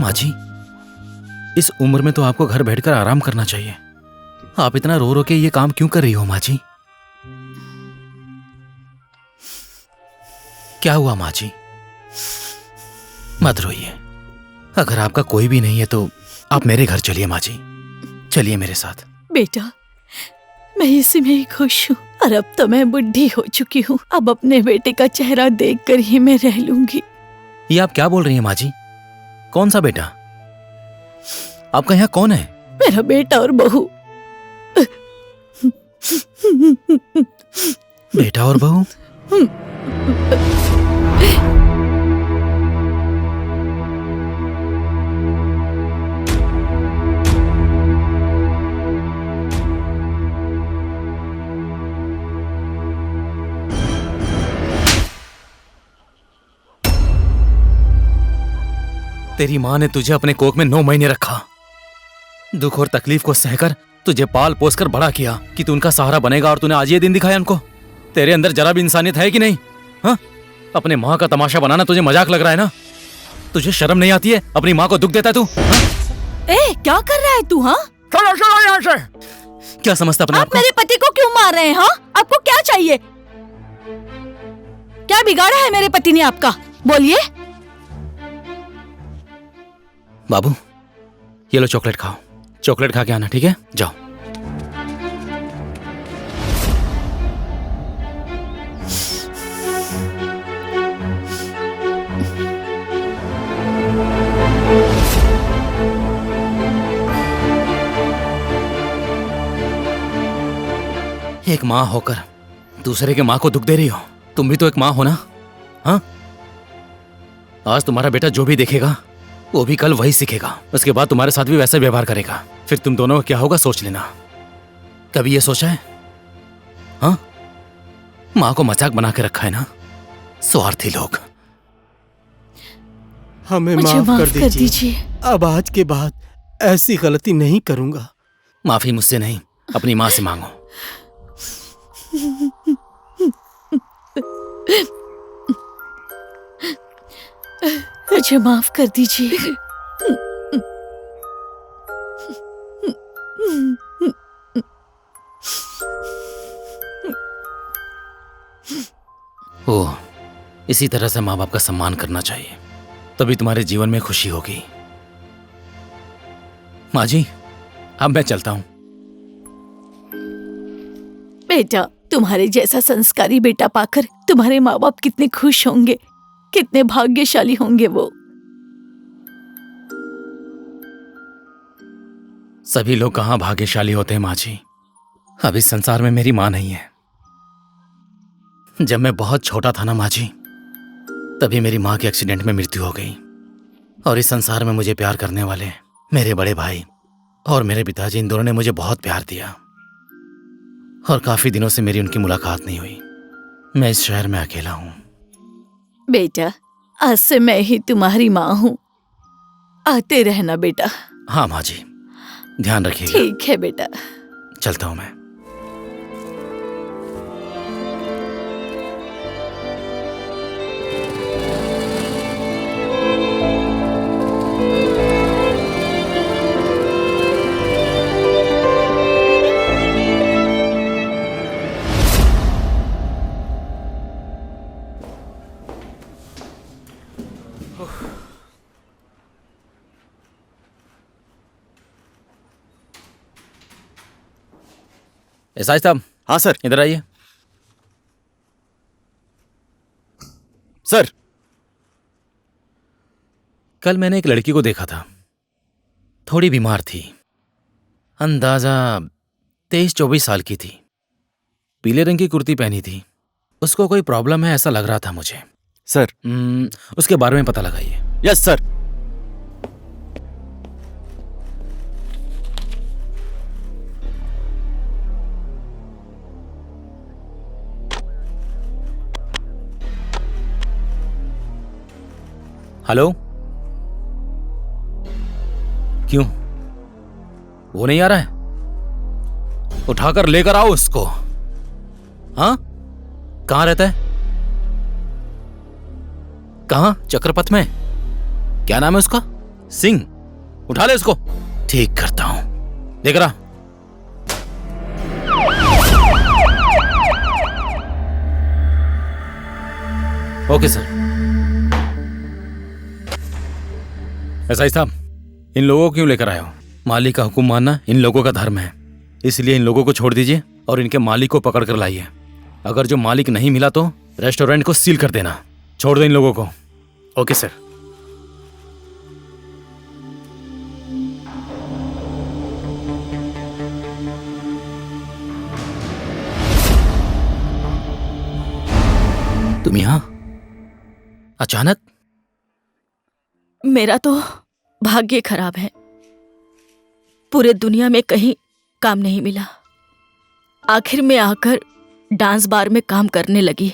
माँ जी, इस उम्र में तो आपको घर बैठकर आराम करना चाहिए। आप इतना रो रो के ये काम क्यों कर रही हो माँ जी? क्या हुआ माँ जी? मत रोइए। अगर आपका कोई भी नहीं है तो आप मेरे घर चलिए माँ जी, चलिए मेरे साथ। बेटा, मैं इसी में ही खुश हूँ और अब तो मैं बुढ़ी हो चुकी हूँ। अब अपने बेटे का चेहरा देखकर ही मैं रह लूंगी। ये आप क्या बोल रही हैं माँ जी? कौन सा बेटा? आपका यहाँ कौन है? मेरा बेटा और बहू। बेटा और बहू? तेरी माँ ने तुझे अपने कोख में 9 महीने रखा, दुख और तकलीफ को सहकर तुझे पाल पोस कर बड़ा किया कि तू उनका सहारा बनेगा, और तूने आज ये दिन दिखाया उनको। तेरे अंदर जरा भी इंसानियत है कि नहीं? हाँ, अपने माँ का तमाशा बनाना तुझे मजाक लग रहा है ना? तुझे शर्म नहीं आती है? अपनी माँ को दुख देता है तू? ए, क्या कर रहा है तू? हाँ, चलो चलो यहाँ से। क्या समझता अपने आप आप को? मेरे पति को क्यों मार रहे हैं? हाँ, आपको क्या चाहिए? क्या बिगाड़ा है मेरे पति ने आपका? बोलिए। बाबू, ये लो चॉकलेट खाओ, चॉकलेट खा के आना, ठीक है? जाओ। एक माँ होकर दूसरे के माँ को दुख दे रही हो। तुम भी तो एक माँ हो ना? हाँ, आज तुम्हारा बेटा जो भी देखेगा वो भी कल वही सीखेगा। उसके बाद तुम्हारे साथ भी वैसा व्यवहार करेगा। फिर तुम दोनों का क्या होगा सोच लेना। कभी ये सोचा है? हाँ, माँ को मजाक बना के रखा है ना स्वार्थी लोग। हमें मुझे माफ कर दीजिए। अब आज के बाद ऐसी गलती नहीं करूंगा। माफी मुझसे नहीं, अपनी माँ से मांगो। मुझे माफ कर दीजिए। ओह, इसी तरह से माँ बाप का सम्मान करना चाहिए, तभी तुम्हारे जीवन में खुशी होगी। माँ जी, अब मैं चलता हूँ। बेटा, तुम्हारे जैसा संस्कारी बेटा पाकर तुम्हारे माँ बाप कितने खुश होंगे, कितने भाग्यशाली होंगे वो। सभी लोग कहाँ भाग्यशाली होते हैं माँ जी। अब इस संसार में मेरी माँ नहीं है। जब मैं बहुत छोटा था ना माँ जी, तभी मेरी माँ के एक्सीडेंट में मृत्यु हो गई। और इस संसार में मुझे प्यार करने वाले मेरे बड़े भाई और मेरे पिताजी, इन दोनों ने मुझे बहुत प्यार दिया। और काफी दिनों से मेरी उनकी मुलाकात नहीं हुई। मैं इस शहर में अकेला हूँ। बेटा, आज से मैं ही तुम्हारी माँ हूँ। आते रहना बेटा। हाँ माँ जी, ध्यान रखिएगा। ठीक है बेटा। चलता हूँ मैं। एसआई साहब। हाँ सर। इधर आइए। सर, कल मैंने एक लड़की को देखा था, थोड़ी बीमार थी, अंदाजा 23-24 साल की थी, पीले रंग की कुर्ती पहनी थी। उसको कोई प्रॉब्लम है ऐसा लग रहा था मुझे। सर। उसके बारे में पता लगाइए। Yes sir. हेलो, क्यों वो नहीं आ रहा है? उठाकर लेकर आओ उसको। हाँ, कहां रहता है? कहां? चक्रपथ में? क्या नाम है उसका? सिंह। उठा ले उसको। ठीक करता हूं, देख रहा। Okay sir. एसआई साहब, इन लोगों को क्यों लेकर आए हो? मालिक का हुक्म मानना इन लोगों का धर्म है, इसलिए इन लोगों को छोड़ दीजिए और इनके मालिक को पकड़ कर लाइए। अगर जो मालिक नहीं मिला तो रेस्टोरेंट को सील कर देना। छोड़ दो इन लोगों को। Okay sir. तुम यहाँ अचानक? मेरा तो भाग्य खराब है। पूरे दुनिया में कहीं काम नहीं मिला। आखिर में आकर डांस बार में काम करने लगी।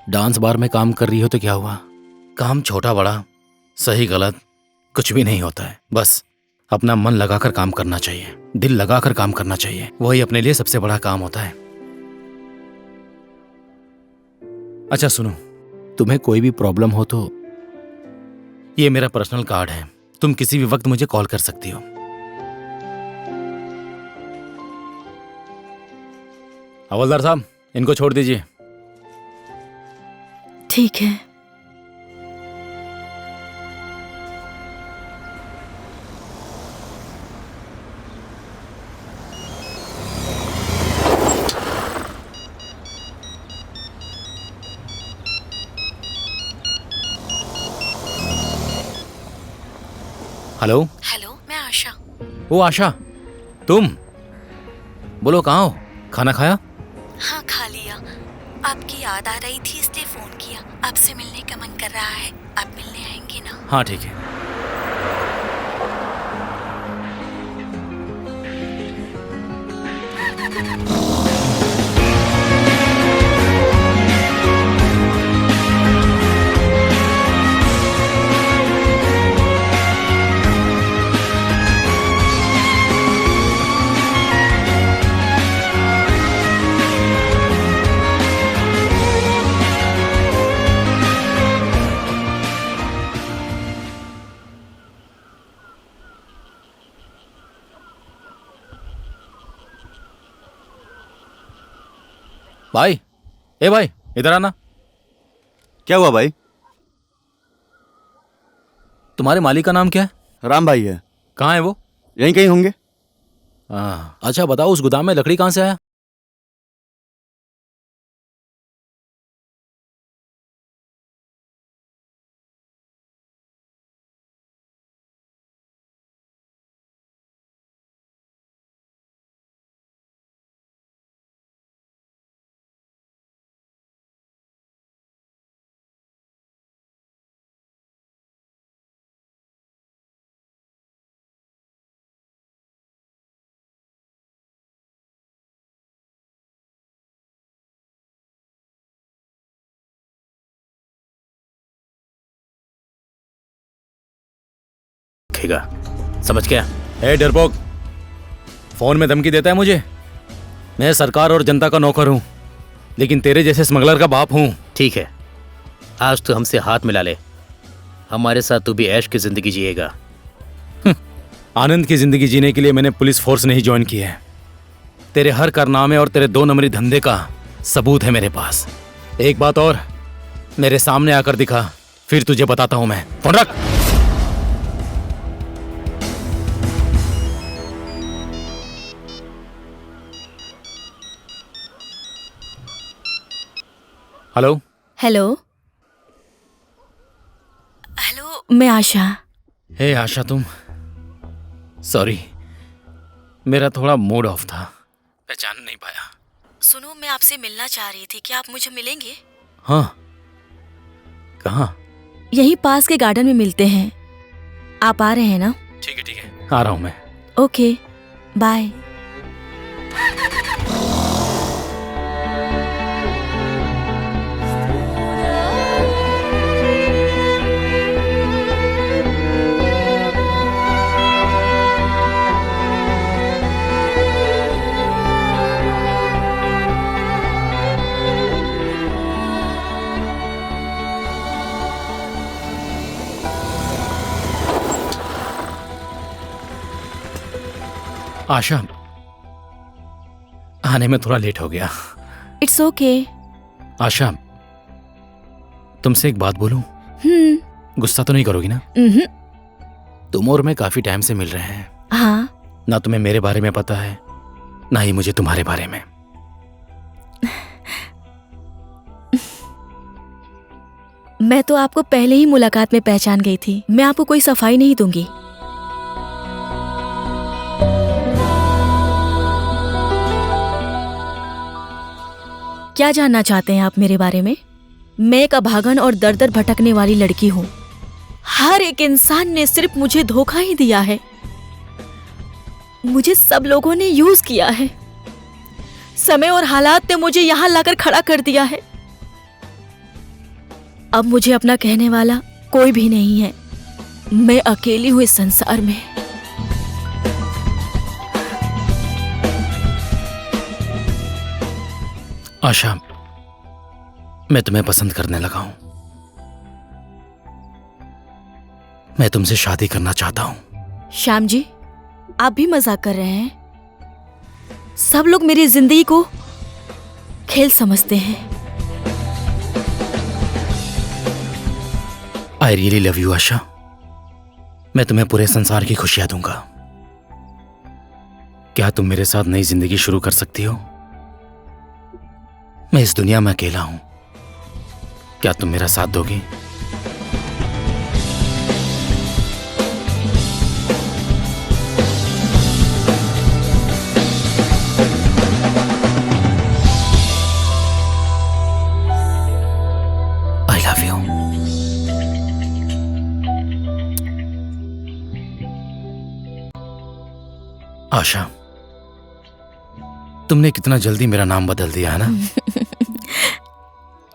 डांस बार में काम कर रही हो तो क्या हुआ? काम छोटा बड़ा, सही गलत कुछ भी नहीं होता है। बस अपना मन लगाकर काम करना चाहिए, दिल लगाकर काम करना चाहिए। वही अपने लिए सबसे बड़ा काम होता है। अच्छा सुनो, तुम्हें कोई भी प्रॉब्लम हो तो ये मेरा पर्सनल कार्ड है, तुम किसी भी वक्त मुझे कॉल कर सकती हो। हवलदार साहब, इनको छोड़ दीजिए। ठीक है। हेलो। हेलो, मैं आशा। ओ आशा, तुम बोलो, कहाँ हो? खाना खाया? हाँ, खा लिया। आपकी याद आ रही थी इसलिए फोन किया। आपसे मिलने का मन कर रहा है। आप मिलने आएंगे ना? हाँ ठीक है। भाई, ए भाई, इधर आना। क्या हुआ भाई? तुम्हारे मालिक का नाम क्या है? राम भाई है। कहाँ है वो? यहीं कहीं होंगे। अच्छा बताओ, उस गोदाम में लकड़ी कहाँ से आया? समझ गया? ए डरपोक, फोन में धमकी देता है मुझे। मैं सरकार और जनता का नौकर हूं, लेकिन तेरे जैसे स्मगलर का बाप हूं। ठीक है, आज तू हमसे हाथ मिला ले, हमारे साथ तू भी ऐश की जिंदगी जिएगा। आनंद की जिंदगी जीने के लिए मैंने पुलिस फोर्स नहीं ज्वाइन की है। तेरे हर कारनामे और तेरे 2 नंबरी धंधे का सबूत है मेरे पास। एक बात और, मेरे सामने आकर दिखा, फिर तुझे बताता हूं मैं। फोन रख। हेलो। हेलो। हेलो, मैं आशा। हे आशा, तुम? सॉरी, मेरा थोड़ा मूड ऑफ था, पहचान नहीं पाया। सुनो, मैं आपसे मिलना चाह रही थी, क्या आप मुझे मिलेंगे? हाँ, कहाँ? यहीं पास के गार्डन में मिलते हैं। आप आ रहे हैं ना? ठीक है, आ रहा हूँ मैं। Okay, bye. आशा, आने में थोड़ा लेट हो गया। It's okay. आशा, तुमसे एक बात बोलूं? गुस्सा तो नहीं करोगी ना? तुम और मैं काफी टाइम से मिल रहे हैं। हाँ। ना तुम्हें मेरे बारे में पता है, ना ही मुझे तुम्हारे बारे में। मैं तो आपको पहले ही मुलाकात में पहचान गई थी। मैं आपको कोई सफाई नहीं दूंगी। क्या जानना चाहते हैं आप मेरे बारे में? मैं एक अभागन और दर दर भटकने वाली लड़की हूँ। हर एक इंसान ने सिर्फ मुझे धोखा ही दिया है। मुझे सब लोगों ने यूज किया है। समय और हालात ने मुझे यहाँ लाकर खड़ा कर दिया है। अब मुझे अपना कहने वाला कोई भी नहीं है। मैं अकेली हूँ इस संसार में। आशा, मैं तुम्हें पसंद करने लगा हूं। मैं तुमसे शादी करना चाहता हूं। श्याम जी, आप भी मजाक कर रहे हैं? सब लोग मेरी जिंदगी को खेल समझते हैं। आई रियली लव यू आशा। मैं तुम्हें पूरे संसार की खुशियां दूंगा। क्या तुम मेरे साथ नई जिंदगी शुरू कर सकती हो? मैं इस दुनिया में अकेला हूं। क्या तुम मेरा साथ दोगी? I love you. आशा, तुमने कितना जल्दी मेरा नाम बदल दिया है ना।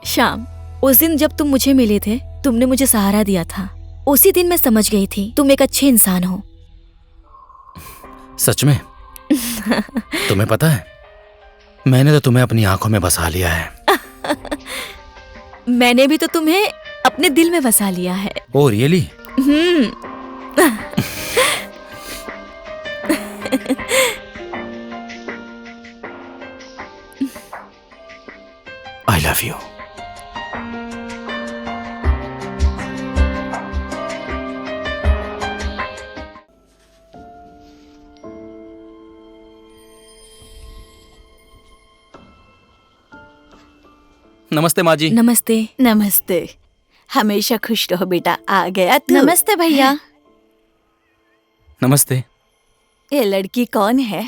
श्याम, उस दिन जब तुम मुझे मिले थे, तुमने मुझे सहारा दिया था। उसी दिन मैं समझ गई थी तुम एक अच्छे इंसान हो। सच में? तुम्हें पता है, मैंने तो तुम्हें अपनी आंखों में बसा लिया है। मैंने भी तो तुम्हें अपने दिल में बसा लिया है। Oh really? I love you. नमस्ते माँ जी। नमस्ते। नमस्ते। हमेशा खुश रहो बेटा। आ गया तू? नमस्ते भैया। नमस्ते ये लड़की कौन है?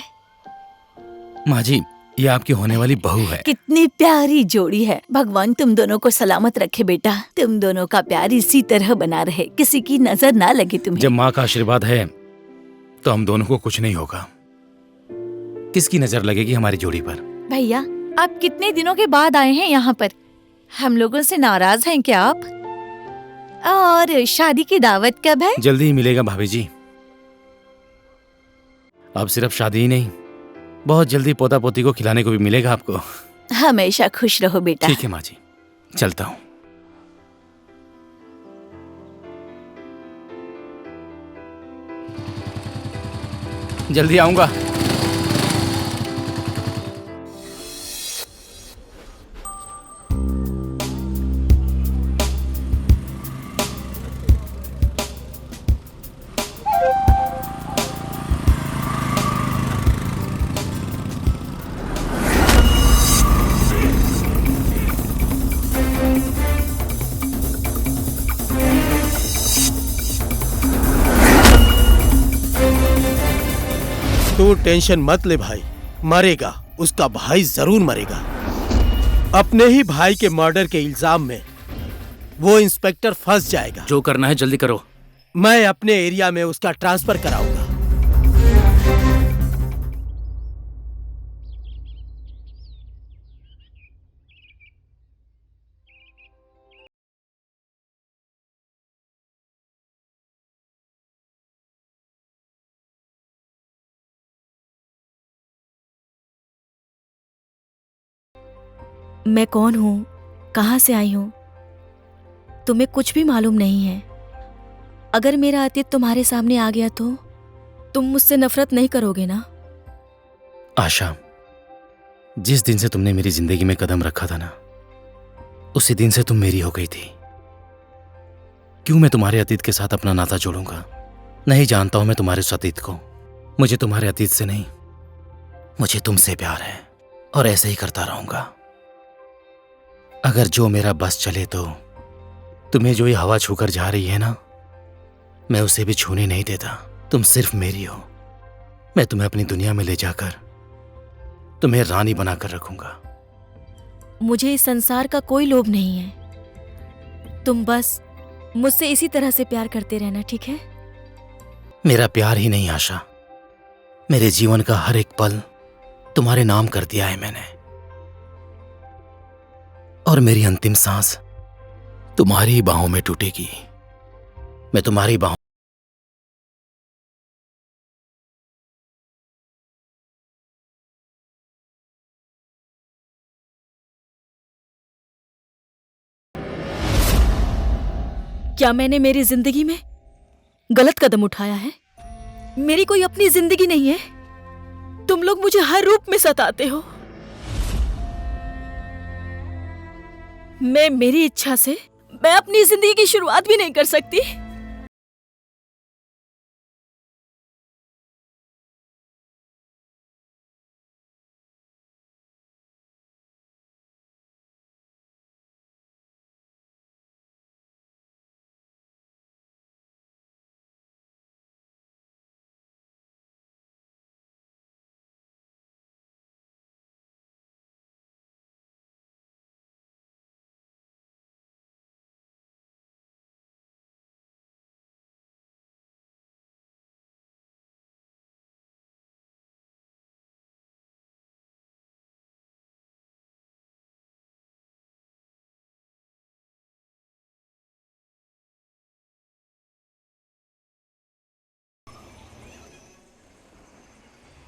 माँ जी, ये आपकी होने वाली बहू है। कितनी प्यारी जोड़ी है। भगवान तुम दोनों को सलामत रखे बेटा। तुम दोनों का प्यार इसी तरह बना रहे, किसी की नजर ना लगे तुम्हें। जब माँ का आशीर्वाद है तो हम दोनों को कुछ नहीं होगा। किसकी नजर लगेगी हमारी जोड़ी पर? भैया, आप कितने दिनों के बाद आए हैं यहाँ पर? हम लोगों से नाराज हैं क्या आप? और शादी की दावत कब है? जल्दी ही मिलेगा भाभी जी। अब सिर्फ शादी ही नहीं, बहुत जल्दी पोता पोती को खिलाने को भी मिलेगा आपको। हमेशा खुश रहो बेटा। ठीक है माँ जी, चलता हूँ। जल्दी आऊंगा। तू टेंशन मत ले भाई, मरेगा, उसका भाई जरूर मरेगा। अपने ही भाई के मर्डर के इल्जाम में वो इंस्पेक्टर फंस जाएगा। जो करना है जल्दी करो। मैं अपने एरिया में उसका ट्रांसफर कराऊंगा। मैं कौन हूँ, कहाँ से आई हूँ, तुम्हें कुछ भी मालूम नहीं है। अगर मेरा अतीत तुम्हारे सामने आ गया तो तुम मुझसे नफरत नहीं करोगे ना? आशा, जिस दिन से तुमने मेरी जिंदगी में कदम रखा था ना, उसी दिन से तुम मेरी हो गई थी। क्यों मैं तुम्हारे अतीत के साथ अपना नाता जोड़ूंगा? नहीं जानता हूं मैं तुम्हारे उस अतीत को। मुझे तुम्हारे अतीत से नहीं, मुझे तुमसे प्यार है और ऐसे ही करता रहूंगा। अगर जो मेरा बस चले तो तुम्हें जो ये हवा छूकर जा रही है ना, मैं उसे भी छूने नहीं देता। तुम सिर्फ मेरी हो। मैं तुम्हें अपनी दुनिया में ले जाकर तुम्हें रानी बनाकर रखूंगा। मुझे इस संसार का कोई लोभ नहीं है। तुम बस मुझसे इसी तरह से प्यार करते रहना, ठीक है? मेरा प्यार ही नहीं आशा, मेरे जीवन का हर एक पल तुम्हारे नाम कर दिया है मैंने, और मेरी अंतिम सांस तुम्हारी ही बाहों में टूटेगी। मैं तुम्हारी बाहों क्या मैंने मेरी जिंदगी में गलत कदम उठाया है? मेरी कोई अपनी जिंदगी नहीं है। तुम लोग मुझे हर रूप में सताते हो। मैं मेरी इच्छा से मैं अपनी जिंदगी की शुरुआत भी नहीं कर सकती।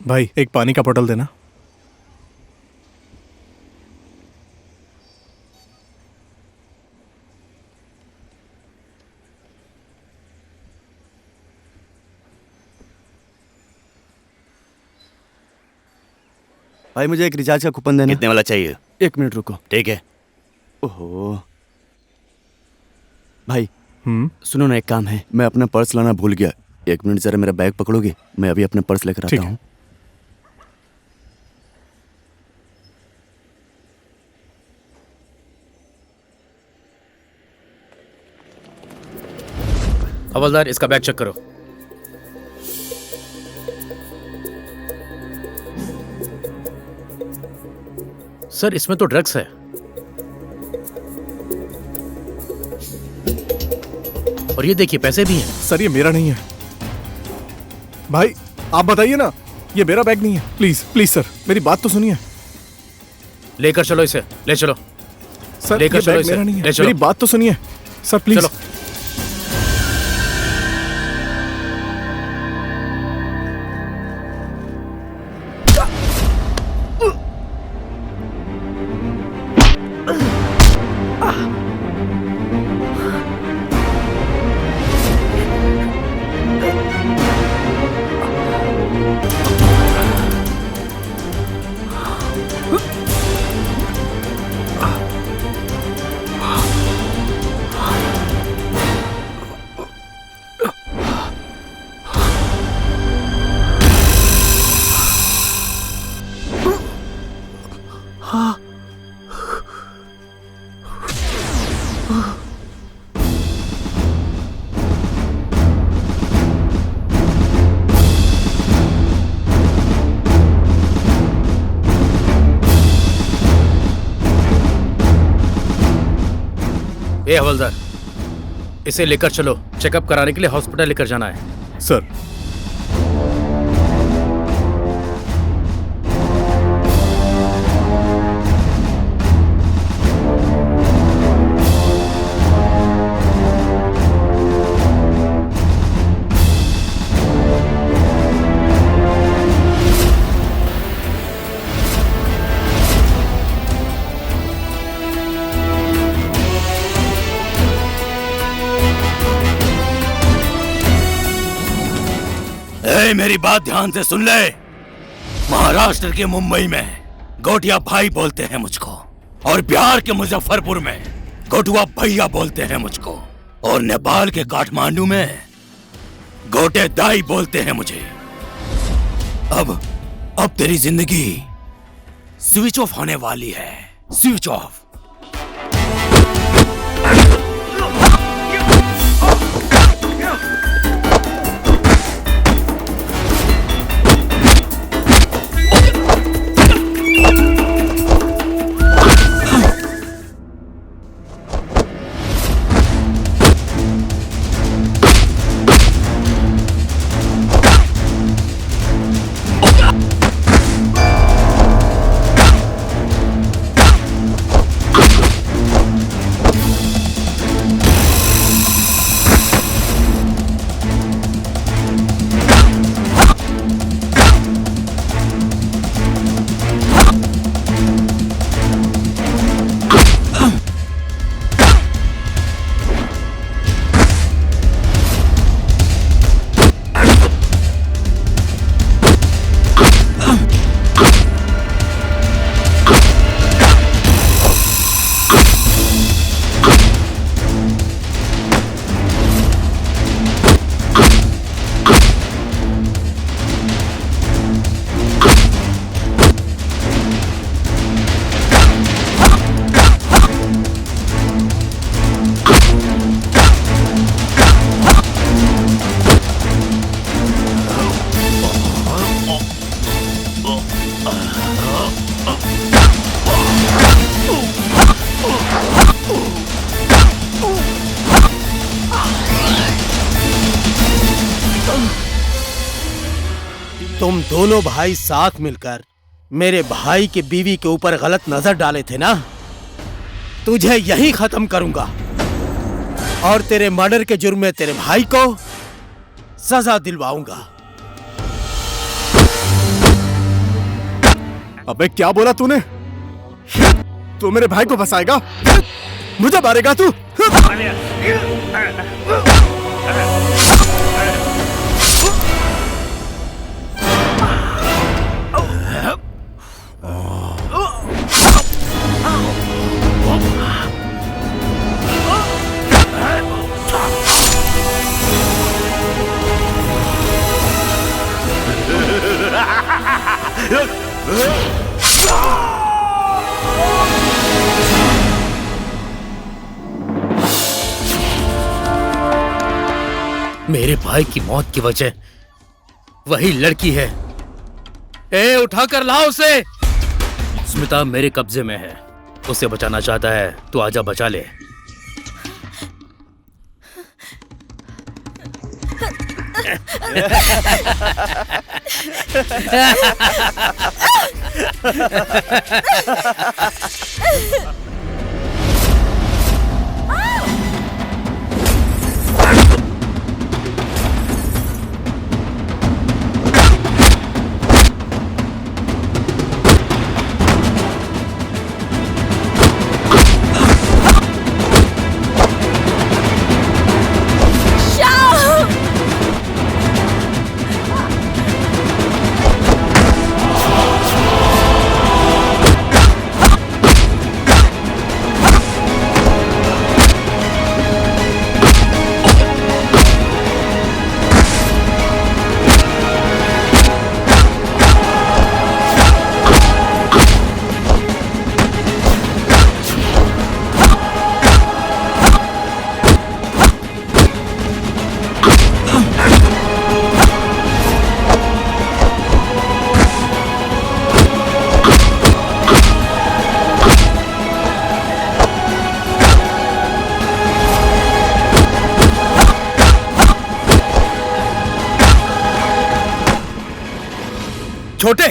भाई एक पानी का बोतल देना। भाई मुझे एक रिचार्ज का कूपन देना। कितने वाला चाहिए? 1 मिनट रुको। ठीक है। ओहो भाई, सुनो ना, एक काम है, मैं अपना पर्स लाना भूल गया। 1 मिनट जरा मेरा बैग पकड़ोगे? मैं अभी अपना पर्स लेकर आता हूँ। हवलदार, इसका बैग चेक करो। सर, इसमें तो ड्रग्स है। और ये देखिए, पैसे भी हैं। सर ये मेरा नहीं है। भाई आप बताइए ना, ये मेरा बैग नहीं है। प्लीज प्लीज सर, मेरी बात तो सुनिए। लेकर चलो इसे, ले चलो। सर लेकर ये चलो बैग इसे, मेरा नहीं है। ले चलो। मेरी बात तो सुनिए सर, प्लीज। चलो। ए हवलदार, इसे लेकर चलो, चेकअप कराने के लिए हॉस्पिटल लेकर जाना है। सर मेरी बात ध्यान से सुन ले। महाराष्ट्र के मुंबई में गोटिया भाई बोलते हैं मुझको, और बिहार के मुजफ्फरपुर में गोटुआ भैया बोलते हैं मुझको, और नेपाल के काठमांडू में गोटे दाई बोलते हैं मुझे। अब तेरी जिंदगी स्विच ऑफ होने वाली है, स्विच ऑफ। तुम दोनों भाई साथ मिलकर मेरे भाई की बीवी के ऊपर गलत नजर डाले थे ना, तुझे यही खत्म करूंगा और तेरे मर्डर के जुर्म में तेरे भाई को सजा दिलवाऊंगा। अबे क्या बोला तूने? तू मेरे भाई को फंसाएगा? मुझे मारेगा तू? मेरे भाई की मौत की वजह वही लड़की है। ए, उठाकर लाओ उसे। स्मिता मेरे कब्जे में है, उसे बचाना चाहता है तो आजा बचा ले। छोटे,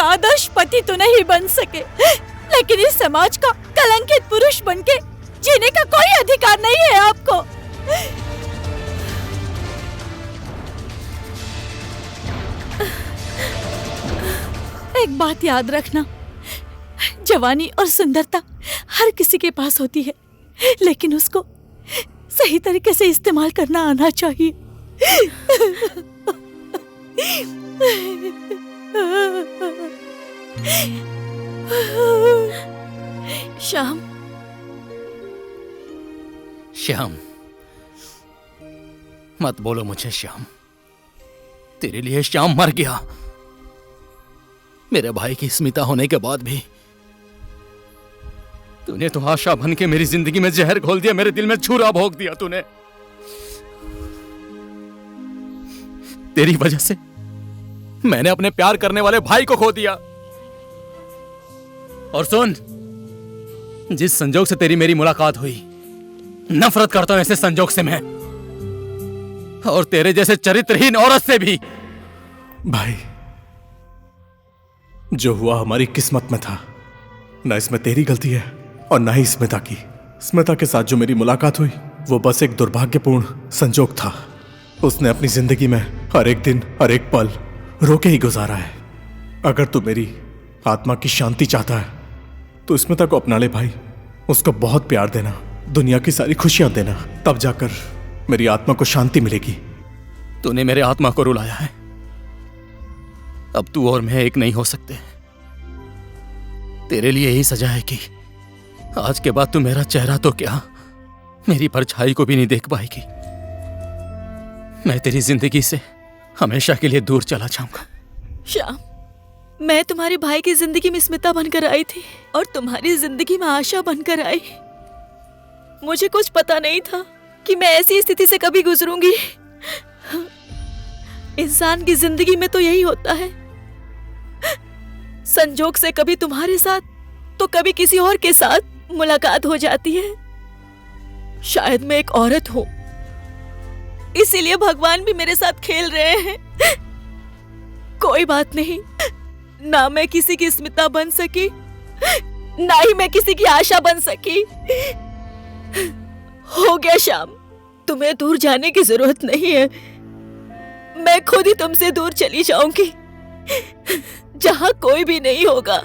आदर्श पति तो नहीं बन सके, लेकिन इस समाज का कलंकित पुरुष बनके जीने का कोई अधिकार नहीं है आपको। एक बात याद रखना, जवानी और सुंदरता हर किसी के पास होती है, लेकिन उसको सही तरीके से इस्तेमाल करना आना चाहिए। श्याम, श्याम, मत बोलो मुझे श्याम। तेरे लिए श्याम मर गया। मेरे भाई की स्मिता होने के बाद भी तूने तो आशा बन के मेरी जिंदगी में जहर घोल दिया, मेरे दिल में छुरा भोंक दिया तूने। तेरी वजह से मैंने अपने प्यार करने वाले भाई को खो दिया। और सुन, जिस संजोग से तेरी मेरी मुलाकात हुई, नफरत करता हूं ऐसे संजोग से मैं, और तेरे जैसे चरित्रहीन औरत से भी। भाई, जो हुआ हमारी किस्मत में था, ना इसमें तेरी गलती है और ना ही स्मिता की। स्मिता के साथ जो मेरी मुलाकात हुई वो बस एक दुर्भाग्यपूर्ण संजोग था। उसने अपनी जिंदगी में हर एक दिन, हर एक पल रो के ही गुजारा है। अगर तू मेरी आत्मा की शांति चाहता है तो स्मिता को अपना ले भाई। उसको बहुत प्यार देना, दुनिया की सारी खुशियां देना, तब जाकर मेरी आत्मा को शांति मिलेगी। तूने मेरे आत्मा को रुलाया है। अब तू और मैं एक नहीं हो सकते। तेरे लिए यही सजा है कि आज के बाद तू मेरा चेहरा तो क्या, मेरी परछाई को भी नहीं देख पाएगी। मैं तेरी जिंदगी से हमेशा के लिए दूर चला जाऊंगा। श्याम, मैं तुम्हारे भाई की जिंदगी में स्मिता बनकर आई थी और तुम्हारी जिंदगी में आशा बनकर आई। मुझे कुछ पता नहीं था कि मैं ऐसी स्थिति से कभी गुजरूंगी। इंसान की जिंदगी में तो यही होता है, संजोग से कभी तुम्हारे साथ तो कभी किसी और के साथ मुलाकात हो जाती है। शायद मैं एक औरत हूं, इसीलिए भगवान भी मेरे साथ खेल रहे हैं। कोई बात नहीं, ना मैं किसी की स्मिता बन सकी, ना ही मैं किसी की आशा बन सकी। हो गया श्याम, तुम्हें दूर जाने की जरूरत नहीं है। मैं खुद ही तुमसे दूर चली जाऊंगी, जहां कोई भी नहीं होगा।